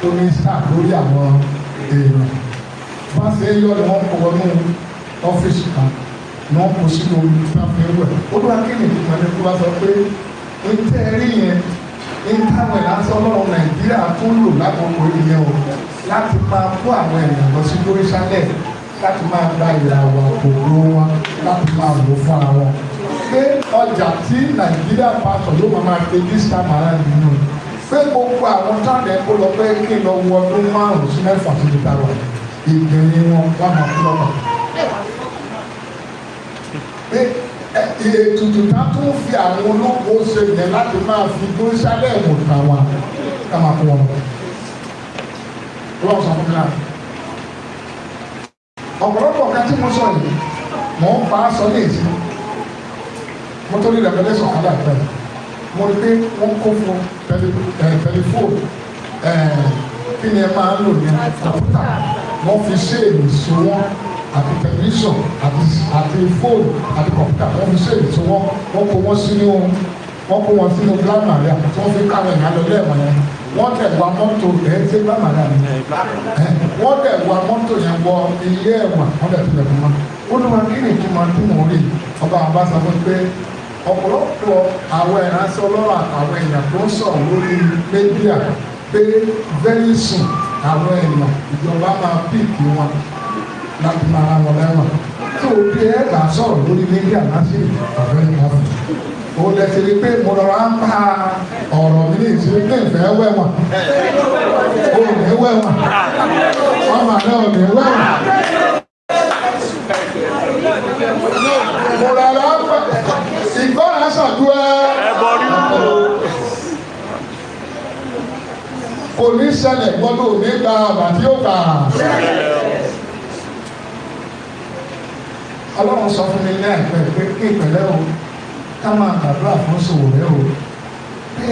tó ní star lórí àwọn èèyàn. Wọ́n ṣe yọ ni wọ́n kọ wọnú ọ́fíìsì kan ni wọ́n kó sínú omi sáfẹ́ wẹ̀. Ó dúró akéde ìgbà ní kí wọ́n sọ pé ń tẹ́ rí yẹn ń táwọn ìlàsọ lọ́wọ́ Nàìjíríà tó ń lò lákòókò ìyẹn o láti máa kó àwọn èèyàn lọ sí Jerusalem láti máa gba ìràwọ̀ àpòrò wọn láti máa lò fún ara wọn. Pé ọjà tí Nàìjíríà pásọ̀ yóò máa ṣe this time around nínú. Pé gbogbo àwọn táwọn ẹ̀kọ́ lọ pé kí n lọ wọ ọdún 5 sí 6 sí ti tàwa. Ìgbẹ̀yìn wọn wá máa kú lọ́wọ́. Pé ètùtù tá tún fi àwọn olóko ṣe yẹn láti máa fi Jerusalem tà wá ká máa kú wọn. Wọ́n sọ fún mi náà. Ọ̀pọ̀lọpọ̀ ọ̀gá tí mo sọ yìí, mò ń bá a sọ ní èsì. Mo tó ní revelation kan láìpẹ́. Mo rí pé wọ́n kó fún tẹlifóònù kí ni ẹ máa ń lò ní kọ̀ǹpútà. Wọ́n fi ṣéènì so wọ́n àti tẹlifíṣọ̀n àti fóònù àti kọ̀ǹpútà. Wọ́n fi ṣéènì so wọ́n kó wọ́n sínú Grand Maria tí wọ́n fi káwọn èèyàn lọ lẹ́ẹ̀mọ̀ yẹn. Wọ́n tẹ̀ wá mọ́tò ṣé Grand Maria ni. Wọ́n tẹ̀ wá mọ́tò yẹn wọ ilé ẹ̀wọ̀n wọ́n tẹ̀ tilẹ̀ fún wọn. Ó ní wọn kí ni ìtumọ̀ tí mò ń rí ọba àbáṣà fún pé ọ̀pọ̀lọpọ̀ àwọn ìránṣẹ́ Ọlọ́run àtàwọn èèyàn tó ń sọ̀rọ̀ lórí mídíà pé very soon àwọn èèyàn ìjọba máa píìkì wọn láti máa ra wọn lẹ́wọ̀n. Tó o bí ẹ bá sọ̀rọ̀ lórí mídíà láti àfẹ́ ìkàfẹ́. Ó lẹ ti rí pé mo rọra ń bá ọ̀rọ̀ mi ní ìṣe pé ìfẹ́ wẹ̀wọ̀n. Ó ní wẹ̀wọ̀n. Ọmọ àná ò ní wẹ̀wọ̀n. Mo rọra ń bá ìgbọ́ràn ṣàdúrà. Kò ní ṣẹlẹ̀ gbọ́dọ̀ ní gba àbàtí ó kà. Ọlọ́run sọ fún mi ní àìpẹ́ pé kí ìpẹ̀lẹ́ o ká máa gbàdúrà fún Sowore o pé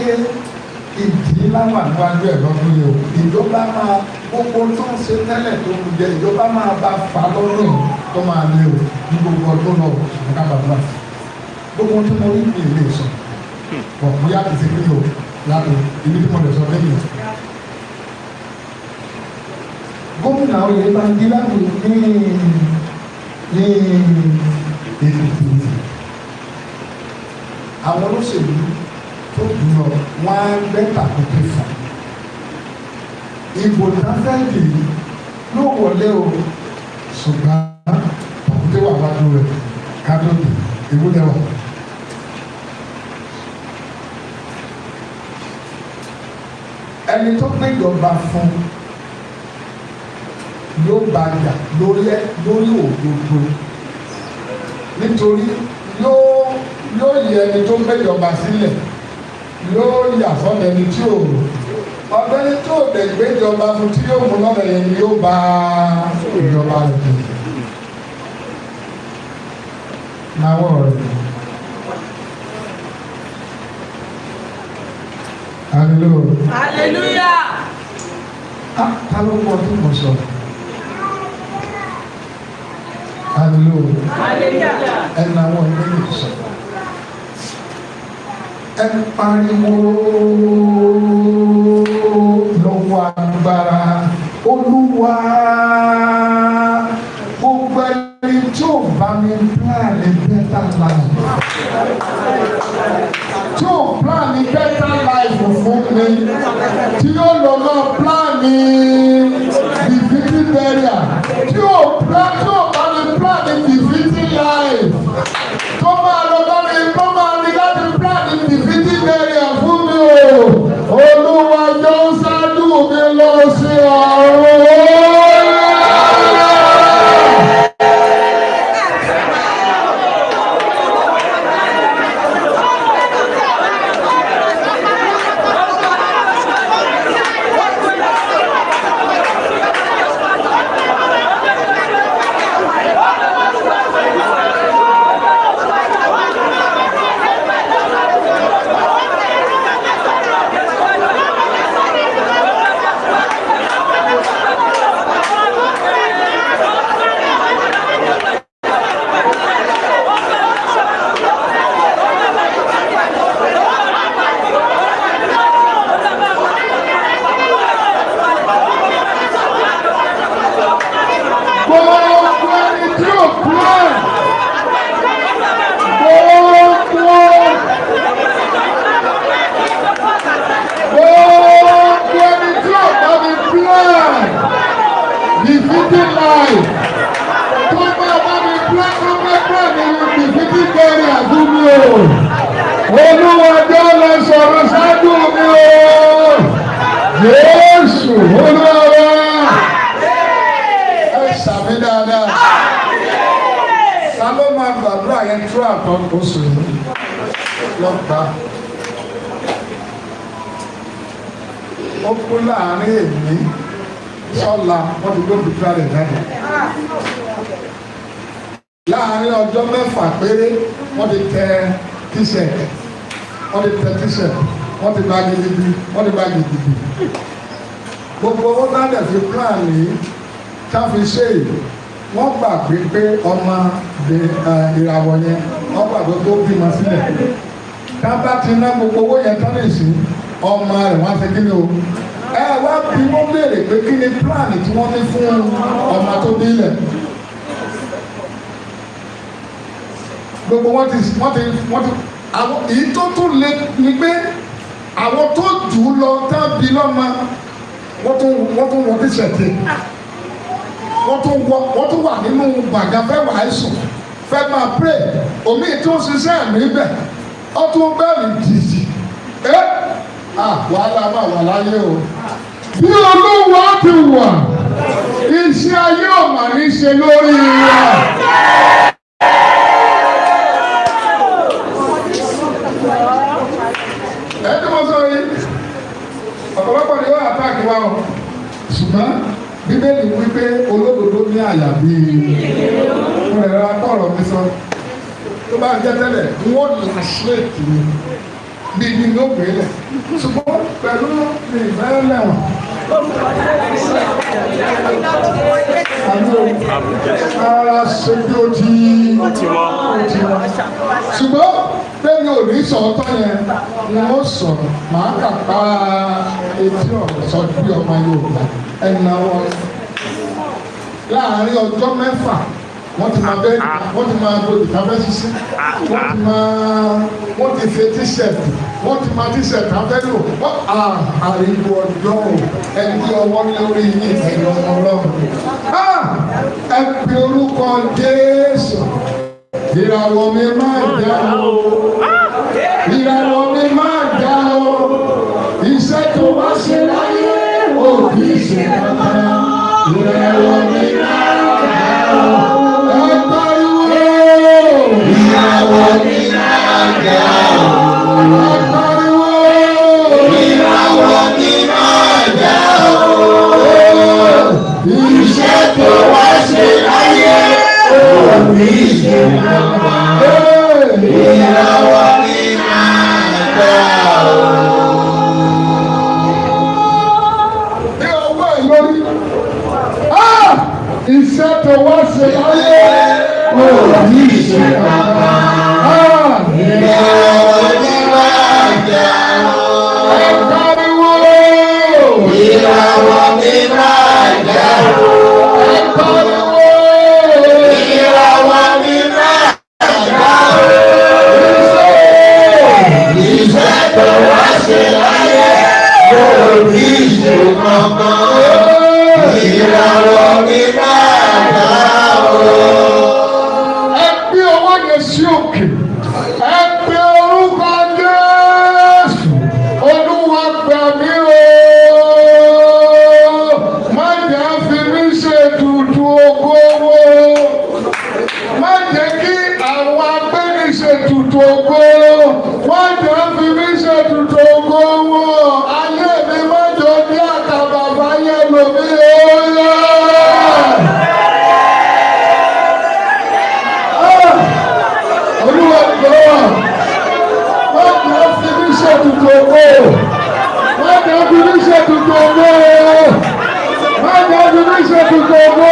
ìdí láwà níwájú ẹ̀ lọ́dún yìí o ìjọba máa gbogbo tó ń ṣe tẹ́lẹ̀ tó ń jẹ ìjọba máa bá fa lọ́dún tó máa lé o ní gbogbo ọdún náà ní ká gbàdúrà gbogbo tí mo rí ní ilé ìsọ bọ̀ bóyá kì í ṣe kíni o láti ibi tí mo lè sọ lẹ́yìn. Gómìnà Oyèbánjí láti ní Èkìtì àwọn olóṣèlú tó dùnà wọn á bẹ́tà kó ké fún ìbò dáfẹ́ǹdì ló wọlé o ṣùgbọ́n àkúté wà wájú rẹ̀ kádọ́dì ìwúlẹ̀ wà. ẹni tó gbéjọba fún yóò bàjá lórí òdodo nítorí yóò yẹ ẹni tó gbéjọba sílẹ̀ yóò yà sọ́dọ̀ ẹni tí ò ọ̀gbẹ́ni tó dẹ̀ gbéjọba fún tí yóò mú lọ́dọ̀ yẹn ni yóò bá ìjọba rẹ̀ jẹ́. Náwó rẹ̀. Hallelujah. Hallelujah. Ta ló mọ tí mo sọ? Hallelujah. Hallelujah. Ẹ náwó ẹgbẹ́ yìí sọ. Ẹ pariwo lọ́wọ́ agbára Olúwa gbogbo ẹni tí ò bá mi plan a better life. Tí ò plan a better life fún mi tí yóò lọ náà plan mi plan tí ò bá ní plan ní defeating life. Tó máa lọ bá mi tó máa ní láti plan ní defeating area fún mi o. Olúwa jọ ń ṣáájú mi lọ sí ọ̀run. Olúwàjọ́ lọ sọ̀rọ̀ ṣáájú mi o. Jésù Olúwa. Ẹ ṣàmì dáadáa. Ta ló máa gbàdúrà yẹn tó àkọ́kọ́sọ yìí lọ́gbà? Ó kú láàárín èmi sọ́la wọ́n ti gbé bùtúrà rẹ̀ jáde. Láàárín ọjọ́ mẹ́fà péré wọ́n ti tẹ t-shirt, wọ́n ti tẹ t-shirt, wọ́n ti gba gidigidi, wọ́n ti gba gidigidi. Gbogbo owó dáadẹ̀ fi plan yìí ká fi ṣe yìí, wọ́n gbàgbé pé ọmọ ìràwọ̀ yẹn wọ́n gbàgbé tó bímọ sílẹ̀. Ká bá ti ná gbogbo owó yẹn tán nìsín, ọmọ rẹ̀ wọ́n á fi kí ni o. Ẹ wá bí wọ́n béèrè pé kí ni plan tí wọ́n ní fún ọmọ tó nílẹ̀. Gbogbo wọ́n ti àwọn èyí tó tún lé ní pé àwọn tó jù ú lọ tábí lọ́mọ wọ́n tún wọ́n ti ṣẹ̀tì wọ́n tún wà nínú gbàgà fẹ́ wàásù fẹ́ máa pray omi tó ń ṣiṣẹ́ mi bẹ̀ ó tún bẹ̀rù jìjì wàhálà máa wà láyé o. Bí Olúwa ti wà iṣẹ́ ayé ọ̀mà ní ṣe lórí wa. Ọ̀pọ̀lọpọ̀ ni wọ́n àtàkì wa o, ṣùgbọ́n Bíbélì wípé olódodo ní àyà bíi mo lè ra tọ̀rọ̀ mi sọ tó bá ń jẹ́ tẹ́lẹ̀ wọ́n là ṣéèkì mi bíi ní ló gbé lẹ̀ ṣùgbọ́n pẹ̀lú ní ìfẹ́ lẹ́wọ̀n. Ara ṣe bí ó ti ṣùgbọ́n lẹ́yìn òní sọ̀tọ̀ yẹn ni ó sọ̀rọ̀ màá kà pa etí ọ̀rọ̀ sọ bí ọmọ Yorùbá ẹ̀nà wọn. Láàárín ọjọ́ mẹ́fà wọ́n ti máa bẹ́ẹ̀ wọ́n ti máa gbòdì káfẹ́ sísí wọ́n ti fi tíṣẹ̀tì wọ́n ti máa tíṣẹ̀tì afẹ́lò àríwó ọjọ́ ẹni ọwọ́ lórí yìí ẹ̀yọ́ Ọlọ́run. Ẹ pe orúkọ Jésù. Ìràwọ̀ mi máa já o, ìràwọ̀ mi máa já o, iṣẹ́ tó wá ṣe láyé ò kì í ṣe kankan. Ìràwọ̀ mi máa já o, ẹ pariwo. Ìràwọ̀ mi máa já o, ẹ pariwo. Ìràwọ̀ mi máa já o, iṣẹ́ tó wá ṣe láyé. Bí ọwọ́ ìlórí, iṣẹ́ tó wá ṣe láyé, ó ní ìṣe kankan. Ìràwọ̀ ní máa jà ó. Ẹ pariwo. Ìràwọ̀ ní máa jà ó. Ẹ pariwo. Ìràwọ̀ mi máa dá. ṣètùtù ògo. Wọ́n jẹ́ fi mí ṣètùtù ògo wọn. Ayé mi má jọ ní àkàbà fáyé lómi óyá. Olúwa gbọ́. Wọ́n jẹ́ fi mí ṣètùtù ògo. Wọ́n jẹ́ fi mí ṣètùtù ògo. Wọ́n jẹ́ fi mí ṣètùtù ògo.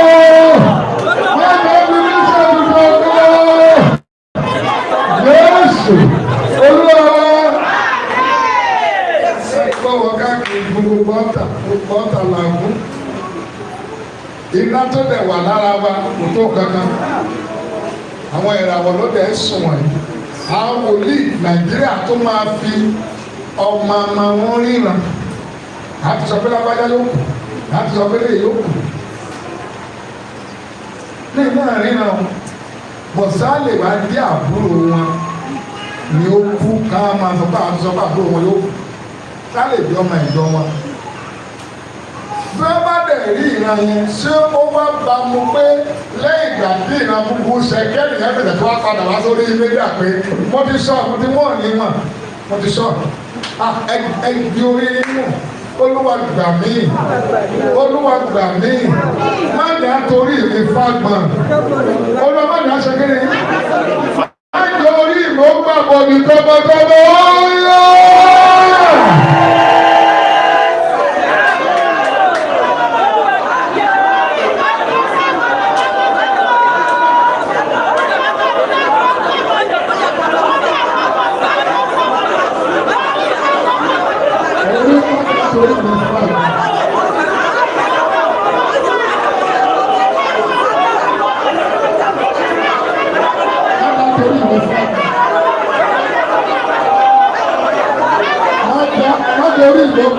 Wọ́n jẹ́ fi mí ṣètùtù ògo. Jésù Olúwa gbọ́wọ́ káàkiri gbogbo ọ̀tà làgùn. Iná tó dẹ̀ wà lára wa kò tó kankan. Àwọn ìràwọ̀ ló dẹ̀ sùn wọ̀nyí. Àwọn wòlíì Nàìjíríà tó máa fi ọmọ wọn ríran. Àti sọ pé lágbájá yóò kù. Àti sọ pé lè yóò kù. Ní náà ríran o. Bọ̀sá lè wá dé àbúrò wọn ni ó kú ká máa sọ pé àwọn sọ pé àbúrò wọn yóò kú. Ká lè bí ọmọ ìjọ wọn. Bí wọ́n bá dẹ̀ rí ìran yẹn, ṣé ó wá bá mu pé lẹ́yìn ìgbà tí ìran búburú ṣe kẹ́rì yẹn bẹ̀rẹ̀ tó wá padà wá sórí mídíà pé mo ti sọ mo ti wọ́n ní mọ̀ mo ti sọ ẹgbẹ́ orí nínú Olúwa gbà mí Olúwa gbà mí má ní àtòrí mi fagbọn Olúwa má ní àṣẹ kéré má ní orí mi ó gbàgbọ́ ní tọmọtọmọ óyá.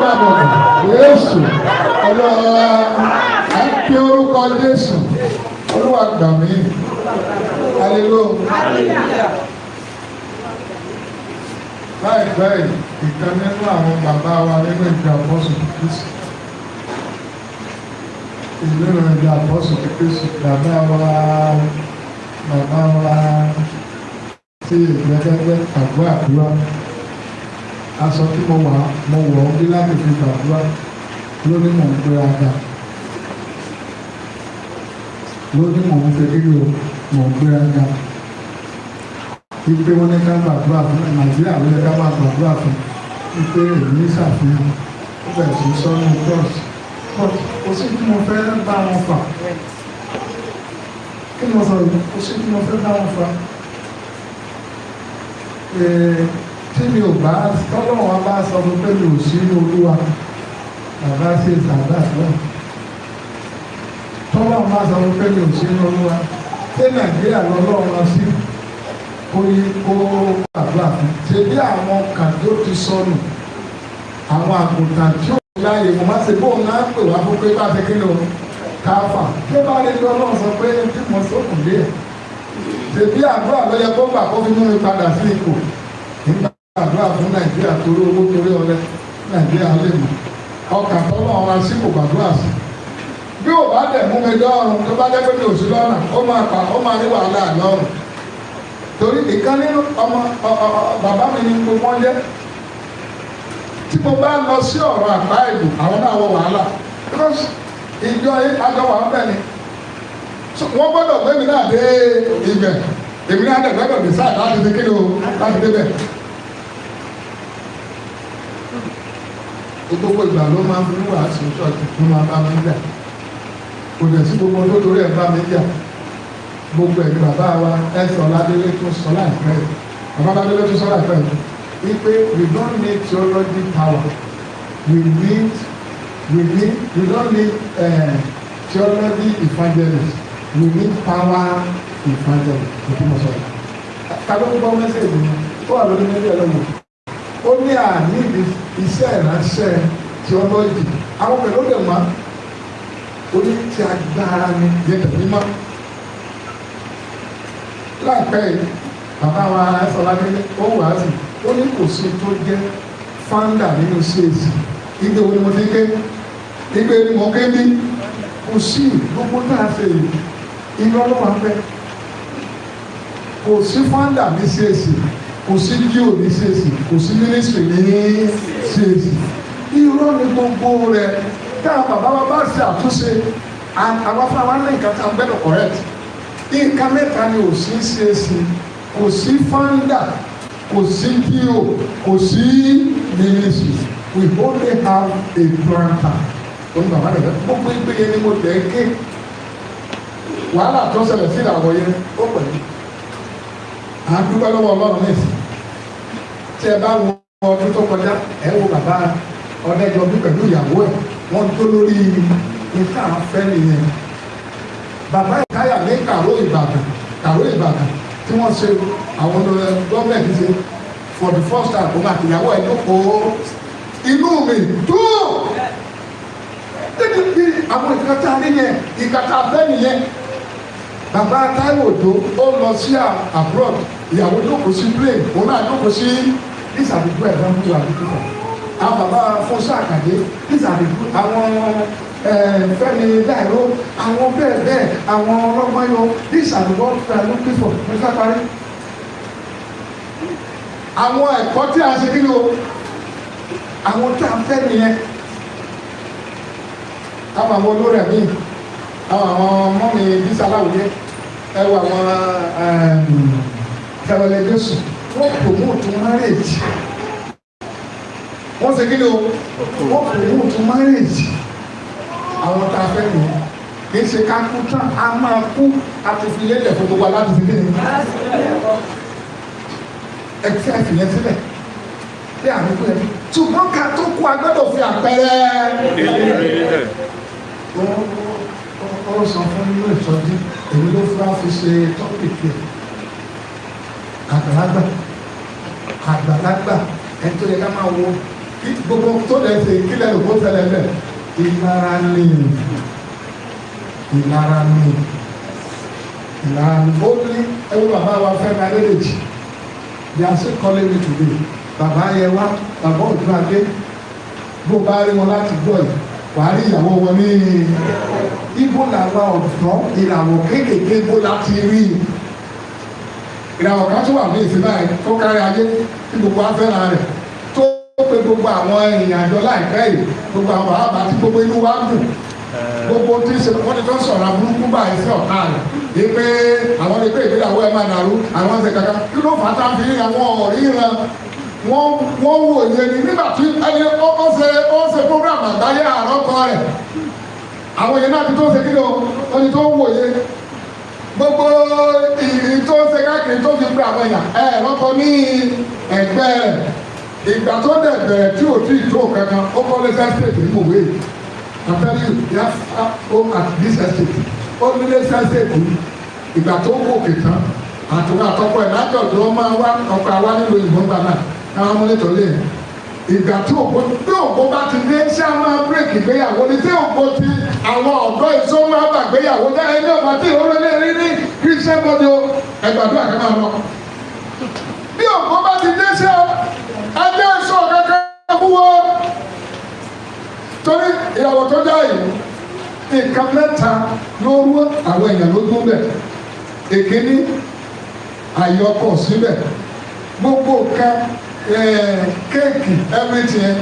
Jésù Olúwa à ń pè orúkọ Jésù Olúwa gbà mí hallelujah. Láìpẹ́ ìkan nínú àwọn bàbá wa nínú ìjọ Apọ́sítélì Kristi ìlú ìjọ Apọ́sítélì Kristi bàbá wa tí ìgbẹ́gbẹ́ àgbọ̀ àdúrà aṣọ tí mo wọ̀ ọ́ bí láti fi gbàdúrà lóní mò ń gbé aga lóní mò ń fi kílò mò ń gbé aga ipe wọn ní ká gbàdúrà fún Nàìjíríà ló yẹ ká máa gbàdúrà fún ipe èyí ṣàfihàn ó bẹ̀rẹ̀ sí sọ́nù cross kò sí kí mo fẹ́ bá wọn fà kí ni mo sọ yìí kò sí kí mo fẹ́ bá wọn fà tí mi ò bá tọ́lọ́ wọn bá sọ fún pé mi ò sí ní Olúwa bàbá ṣe ìtàgbà náà tọ́lọ́ wọn bá sọ fún pé mi ò sí ní Olúwa ṣé Nàìjíríà lọ́lọ́run lọ sí kó gbàdúrà fún ṣe bí àwọn kan tó ti sọnù àwọn àgùntàn tí ó láàyè mo má ṣe bóun náà pè wá fún pé bá ṣe kí ló káfà ṣé bá lè lọ Ọlọ́run sọ pé tí mo sókùn dé ṣe bí àdúrà ló yẹ kó gbà kó fi mú mi padà sí ipò nígbà àdúrà fún Nàìjíríà torí owó torí ọlẹ Nàìjíríà lè mọ ọkà tọ́lọ́ ọ̀run sí kò gbàdúrà sí bí ò bá dẹ̀ mú mi lọ́rùn tó bá jẹ́ pé mi ò sí lọ́rùn ó máa ní wàhálà lọ́rùn torí ìkan nínú ọmọ bàbá mi ní gbogbo wọn jẹ́ tí mo bá lọ sí ọ̀rọ̀ àgbá ìlú àwọn náà wọ wàhálà because ìjọ àjọ wà ń bẹ̀ ni wọ́n gbọ́dọ̀ gbé mi náà dé ibẹ̀ èmi náà dẹ̀ gbọ́dọ̀ decide láti dé kíni o láti débẹ̀. Gbogbo ìgbà ló máa ń fi wàásù ṣọ́ọ̀tì ló máa bá mi jà kò dẹ̀ sí gbogbo tó torí ẹ̀ bá mi jà gbogbo ẹ̀ ní bàbá wa ẹ̀sìn Ọládélé tó sọ láìpẹ́ bàbá Ọládélé tó sọ láìpẹ́ wípé we don't need theology power we don't need theology evangelist we need power evangelist ìdí mọ̀ sọ̀rọ̀ kálọ́ gbọ́ mẹ́sẹ̀jì ni ó wà lórí mẹ́bí ẹlọ́wọ́ ó ní àní iṣẹ́ ìránṣẹ́ theology àwọn pẹ̀lú ó lè mọ́ ó ní ti agbára ni yẹtẹ̀ mímọ́ láìpẹ́ yìí bàbá wa ẹ̀sọ́ Ọládélé ó wà á sì ó ní kò sí tó jẹ́ founder nínú CAC ìgbé wo ni mo ti ké ìgbé ni mo ké bí kò sí gbogbo náà ṣe iná ọlọ́wà ń bẹ kò sí founder ní CAC kò sí kí ò ní ṣèṣì, kò sí mínísírì ní ṣèṣì. Irọ́ ni gbogbo rẹ̀. Tá a bàbá wa bá ṣe àtúnṣe, àwọn fún wa ní nǹkan tá a gbẹ́dọ̀ correct. Nǹkan mẹ́ta ni ò sí ṣèṣì, kò sí founder, kò sí kíò, kò sí mínísírì. We only have a planter. Òun bàbá rẹ̀ gbogbo ẹgbẹ́ yẹn ni mo tẹ̀ ké. Wàhálà tó ṣẹlẹ̀ sí ìdàgbọ̀ yẹn ó pẹ̀lú. Àdúgbò lọ́wọ́ Ọlọ́run nìsí. Tí ẹ bá wọ ọdún tó kọjá, ẹ wo bàbá Ọdẹ́jọbí pẹ̀lú ìyàwó ẹ̀, wọ́n tó lórí ìta àfẹ́ nìyẹn. Bàbá Ìkáyà ní Kàró Ìbàdàn tí wọ́n ṣe àwọn gọ́ọ̀mẹ̀ntì ṣe for the first time òun àti ìyàwó ẹ̀ ló kó inú mi dùn. Tẹ́lẹ̀ bí àwọn ìkàtà nìyẹn, ìkàtà àfẹ́ nìyẹn. Bàbá Táíwò Òjó ó lọ sí abroad, ìyàwó jókòó sí plane, òun náà jókòó sí ìsàdúgbò ẹ̀dá ń tó àdúgbò kan. Àwọn bàbá Fọ́sá Àkàdé, ìsàdúgbò àwọn Fẹ́mi Dáìró, àwọn bẹ́ẹ̀ àwọn ọlọ́gbọ́nyọ, ìsàdúgbò ló pè fọ̀ nígbà parí. Àwọn ẹ̀kọ́ tí a ṣe kí ló, àwọn tí a fẹ́ nìyẹn. Àwọn olórí ẹ̀mí, àwọn ọmọ mi Bísí Aláwìyé, ẹ wọ àwọn Kẹwẹlẹ Jésù, wọ́n promote marriage. Wọ́n ṣe kí ni o? Wọ́n promote marriage. Àwọn tá a fẹ́ nìyẹn. Kì í ṣe ká kú tán, a máa kú, a ti fi lélẹ̀ fún gbogbo aláàbò sí kí ni? Ẹ fi àfihàn sílẹ̀. Bí àdúgbò ẹ̀ ṣùgbọ́n ká tó kú agbọ́dọ̀ fi àpẹẹrẹ. Ó sọ fún nínú ìtọ́jú, èmi ló fura fi ṣe tọ́pìkì àgbàlagbà ẹni tó yẹ ká máa wo gbogbo tó lè ṣe kílẹ̀ ló kó tẹ́lẹ̀ bẹ̀. Ìlara ni ó ní ẹwọ́ bàbá wa Fẹ́mi Adédèjì bí a ṣe kọ́lé mi today. Bàbá yẹ wá, bàbá òdúrà adé, bó bá rí wọn láti gbọ́ yìí, wàá rí ìyàwó wọn ní ibo làwa ọ̀dọ́ ìràwọ̀ kéékèèké bó láti rí ìràwọ̀ kan tó wà ní ìsinmi ẹ̀ tó kárí ayé tí gbogbo afẹ́ràn rẹ̀ tó pe gbogbo àwọn èèyàn àjọ láìpẹ́ yìí, gbogbo àwọn bàbá tí gbogbo inú wa dùn, gbogbo tí ń ṣe wọ́n ti tó sọ̀rọ̀ burúkú báyìí sí ọ̀tá rẹ̀ yìí pé àwọn ẹgbẹ́ ìgbéyàwó ẹ̀ máa dàrú àwọn ẹsẹ̀ kankan kí ló fà á tá a fi àwọn ọ̀ríran wọ́n wò yé ni nígbà tí ẹni ó ṣe program àgbáyé àrọ́kọ rẹ̀ àwọn yẹn náà ti tó ṣe kí ló ẹni tó wò yé gbogbo ìrìn tó ṣe káàkiri tó fi gbé àwọn èèyàn lọ́kọ ní ẹgbẹ́ rẹ̀ ìgbà tó dẹ̀ bẹ̀rẹ̀ tí ò tí ì tó kankan ó kọ́ lẹ́sẹ̀ state ní òwe I'm telling you yes home at this estate ó ní lẹ́sẹ̀ state ìgbà tó wò kìtàn àtúnkà àtọ́kọ ẹ̀ lájọ̀ tó máa wá ọkọ̀ àwa nílò ìgbọ̀ngbà náà káwọn mọ́lẹ́tọ̀ lé ìgbà tí ògbó bá ti dé ṣé a máa bírèkì ìgbéyàwó ni tí ògbó ti àwọn ọ̀dọ́ èso máa gbàgbéyàwó dá ẹni ọ̀bà tí ìhóró lé rí ní christian body o ẹgbàdo àkàmà lọ. bí ògbó bá ti dé ṣé ẹjẹ́ èso kankan fún wọn. torí ìyàwó tó dá yìí nǹkan mẹ́ta ló rú àwọn èèyàn lójú bẹ̀. èkíní àyọkọ̀ síbẹ̀ gbogbo nǹkan kéèkì everything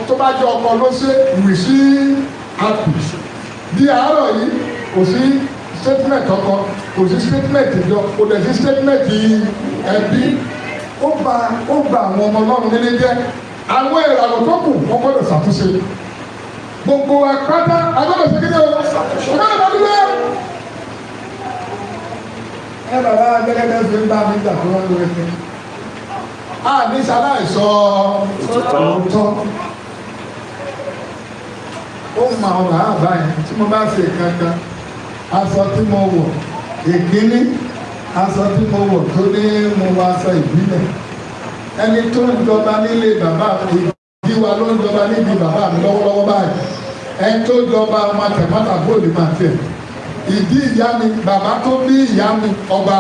tó bá jẹ́ ọkọ ló ṣe we see happy. Di àárọ̀ yìí kò sí statement ọkọ kò sí statement ìjọ kò dẹ̀ sí statement ẹbí ó gba àwọn ọmọ ọlọ́run nílé jẹ́ àwọn ìrànwọ́ tó kù wọ́n gbọ́dọ̀ ṣàtúnṣe gbogbo apáta agbọ́dọ̀ ṣe kéde ọgbọ́dọ̀ ṣàtúnṣe. Ẹ bàbá gẹ́gẹ́ fi ń bá mi jà tó wọ́n lórí ẹni. Ní ṣaláìsọ òótọ́. Ó mọ àwọn bàbá yẹn tí mo bá ṣe kankan aṣọ tí mo wọ̀ èkíní aṣọ tí mo wọ̀ tó ní mo wọ aṣọ ìbílẹ̀ ẹni tó ń jọba nílé bàbá mi ìdíwà ló ń jọba níbi bàbá mi lọ́wọ́lọ́wọ́ báyìí ẹni tó jọba ọmọ tẹ̀mọ́tà bóòlù máa tẹ̀ ìdí ìyá mi bàbá tó bí ìyá mi ọba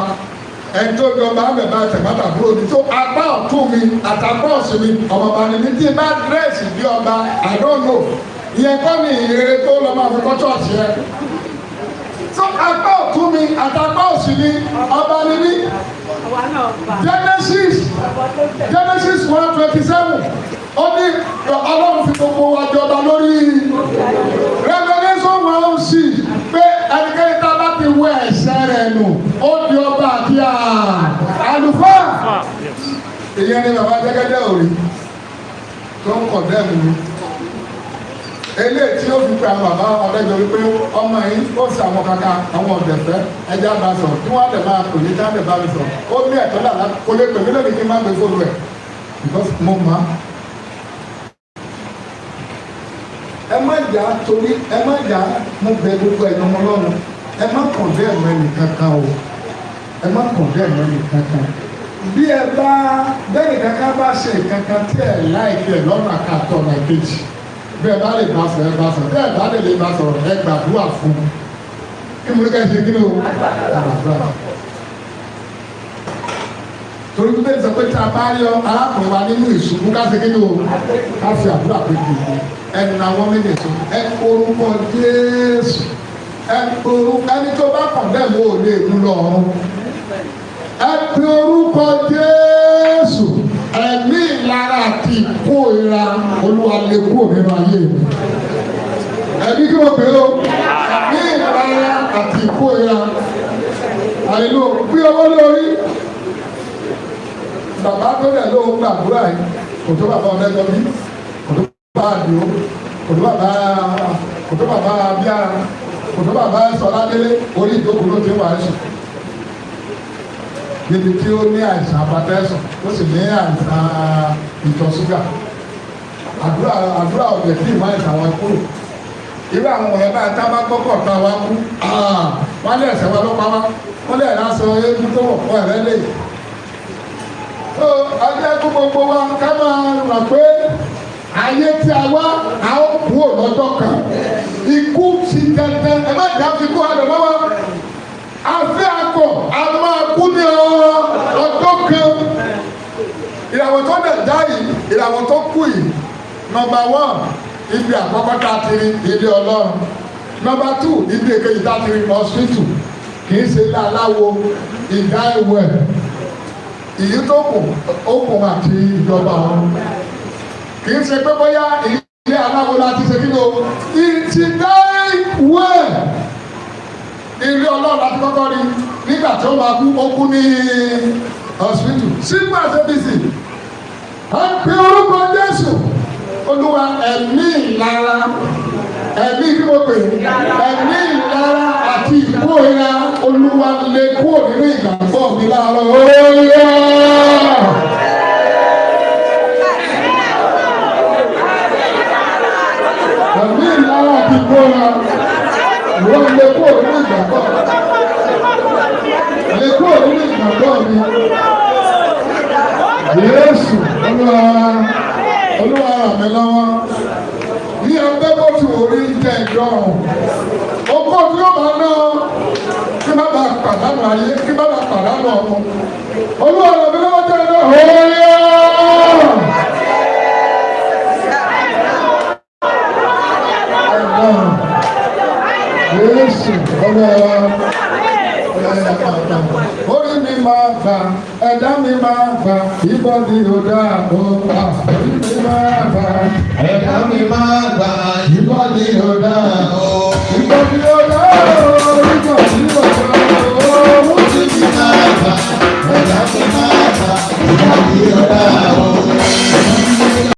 ẹni tó jọba bàbá tẹ̀mọ́tà bóòlù tó apá ọ̀tún mi àtàpá òsì mi ọmọọba ni mi tí bá dírẹ́sì bí ọba I don't know ìyẹn kọ́ ni ìrere tó lọ máa fi kọ́ ṣọ́ọ̀ṣì rẹ. So apá ọ̀tún mi àtàpá òsì mi ọba ni mí Genesis 1:27 ó ní Ọlọ́run fi gbogbo wa jọba lórí Revelation 1:6 pé ẹnikẹ́ni tá a bá ti wẹ ẹ̀ṣẹ̀ rẹ̀ nù ó di ọba àti àlùfáà. Ìyẹn ni bàbá Jẹ́gẹ́dẹ́ òrì tó ń kọ̀ dẹ́mu mi. Eléyìí tí ó fi pe àwọn bàbá ọ̀dẹ́jọ́ wípé ọmọ yìí ó sì àwọn kaka àwọn ọ̀dẹ̀fẹ́ ẹja bá sọ tí wọ́n á dẹ̀ máa pè ní jáde bá mi sọ ó ní ẹ̀tọ́ dàda kò lè pè mí lónìí kí n má gbé fóònù ẹ̀ because mo mọ̀ ẹ má jà torí ẹ má jà mo bẹ gbogbo ẹ̀yọ́ ọmọ lọ́run ẹ má kàn dé ẹ̀mọ́ ẹnì kankan o ẹ má kàn dé ẹ̀mọ́ ẹnì kankan bí ẹ bá bẹ́ẹ̀ni kankan bá ṣe kankan tí ẹ láìpẹ́ ẹ lọ́nà àkàtọ̀ náà kejì bí ẹ bá lè bá sọ ẹ bá sọ bí ẹ bá lè bá sọ ẹ gbàdúrà fún un kí mo ní ká ṣe kí ni o gbàdúrà torí pé sọ pé tí a bá yọ arákùnrin wa nínú ìṣubú ká ṣe kí ni o ká fi àdúrà pé kì í ẹnu àwọn méjèèjì ẹ orúkọ Jésù ẹ orúkọ ẹni tó bá kàn bẹ́ẹ̀ mo ò lè mú lọ ọ̀run ẹ pe orúkọ Jésù ẹ̀mí ìlara àti ìkórira Olúwa lè kúrò nínú ayé mi ẹbí kí wọ́n pè ó ẹ̀mí ìlara àti ìkórira àìlò bí owó lórí bàbá tó dẹ̀ ló ń gbàdúrà yìí kò tó bàbá ọ̀dẹ́jọ́ bí kò tó bàbá àdìo kò tó bàbá bíára kò tó bàbá Sọládélé orí ìjókòó ló ti wà á sùn níbi tí ó ní àìsàn apatẹ́sùn ó sì ní àìsàn ìtọ̀ ṣúgà àdúrà ọ̀dẹ̀ tí ìmọ̀ àìsàn wọn kúrò irú àwọn ọ̀rẹ́ báyìí tá a bá kọ́kọ́ ta wá kú wọ́n lé ẹ̀sẹ̀ wa ló pa wá wọ́n lé ẹ̀rá sọ eégún tó wọ̀ fún ẹ̀rẹ́ lè. ọjọ́ ẹkú gbogbo wa ká máa rà pé ayé tí a wá a ó kú lọ́jọ́ kan ikú ti tẹ́tẹ́ ẹ má dá fi kú àdó lọ́wọ́ àfi akọ a máa kú ní ọjọ́ kan ìràwọ̀ tó dẹ̀ dá yìí ìràwọ̀ tó kú yìí nọ́mbà 1 ibi àkọ́kọ́ tá a ti rí ilé Ọlọ́run nọ́mbà 2 ibi èkejì tá a ti rí hospital kì í ṣe ilé aláwo ìdá ìwẹ̀ ìyí tó kù okùn àti ìjọba ọ̀run kì í ṣe pé bóyá ilé aláwo láti ṣe kí ló ìtìdá ìwẹ̀ ilé Ọlọ́run láti kọ́kọ́ rí nígbà tí ó máa kú ó kú ní hospital sígbà ṣébísì a pe orúkọ Jésù Olúwa ẹ̀mí ìlara ẹ̀mí kí mo pè ẹ̀mí ìlara àti ìkórira Olúwa lè kúrò nínú ìgbàgbọ́ mi láàárọ̀ óyá. ẹ̀mí ìlara àti ìkórira Olúwa lè kúrò nínú ìgbàgbọ́ lè kúrò nínú ìgbàgbọ́ mi. Jésù Olúwa ràn mí lọ́wọ́ ní ẹgbẹ́ bó ti wò rí jẹ́ ìdọ́rùn oko tí ó máa ná kí má bàa pàdánù ayé kí má bàa pàdánù ọmọ Olúwa ràn mí lọ́wọ́ jẹ́ ìdọ́rùn Jésù Olúwa orí mi máa gbà ẹ̀dá mi máa gbà ìbọn ni ò dáa ó gbà orí mi máa gbà ẹ̀dá mi máa gbà ìbọn ni ò dáa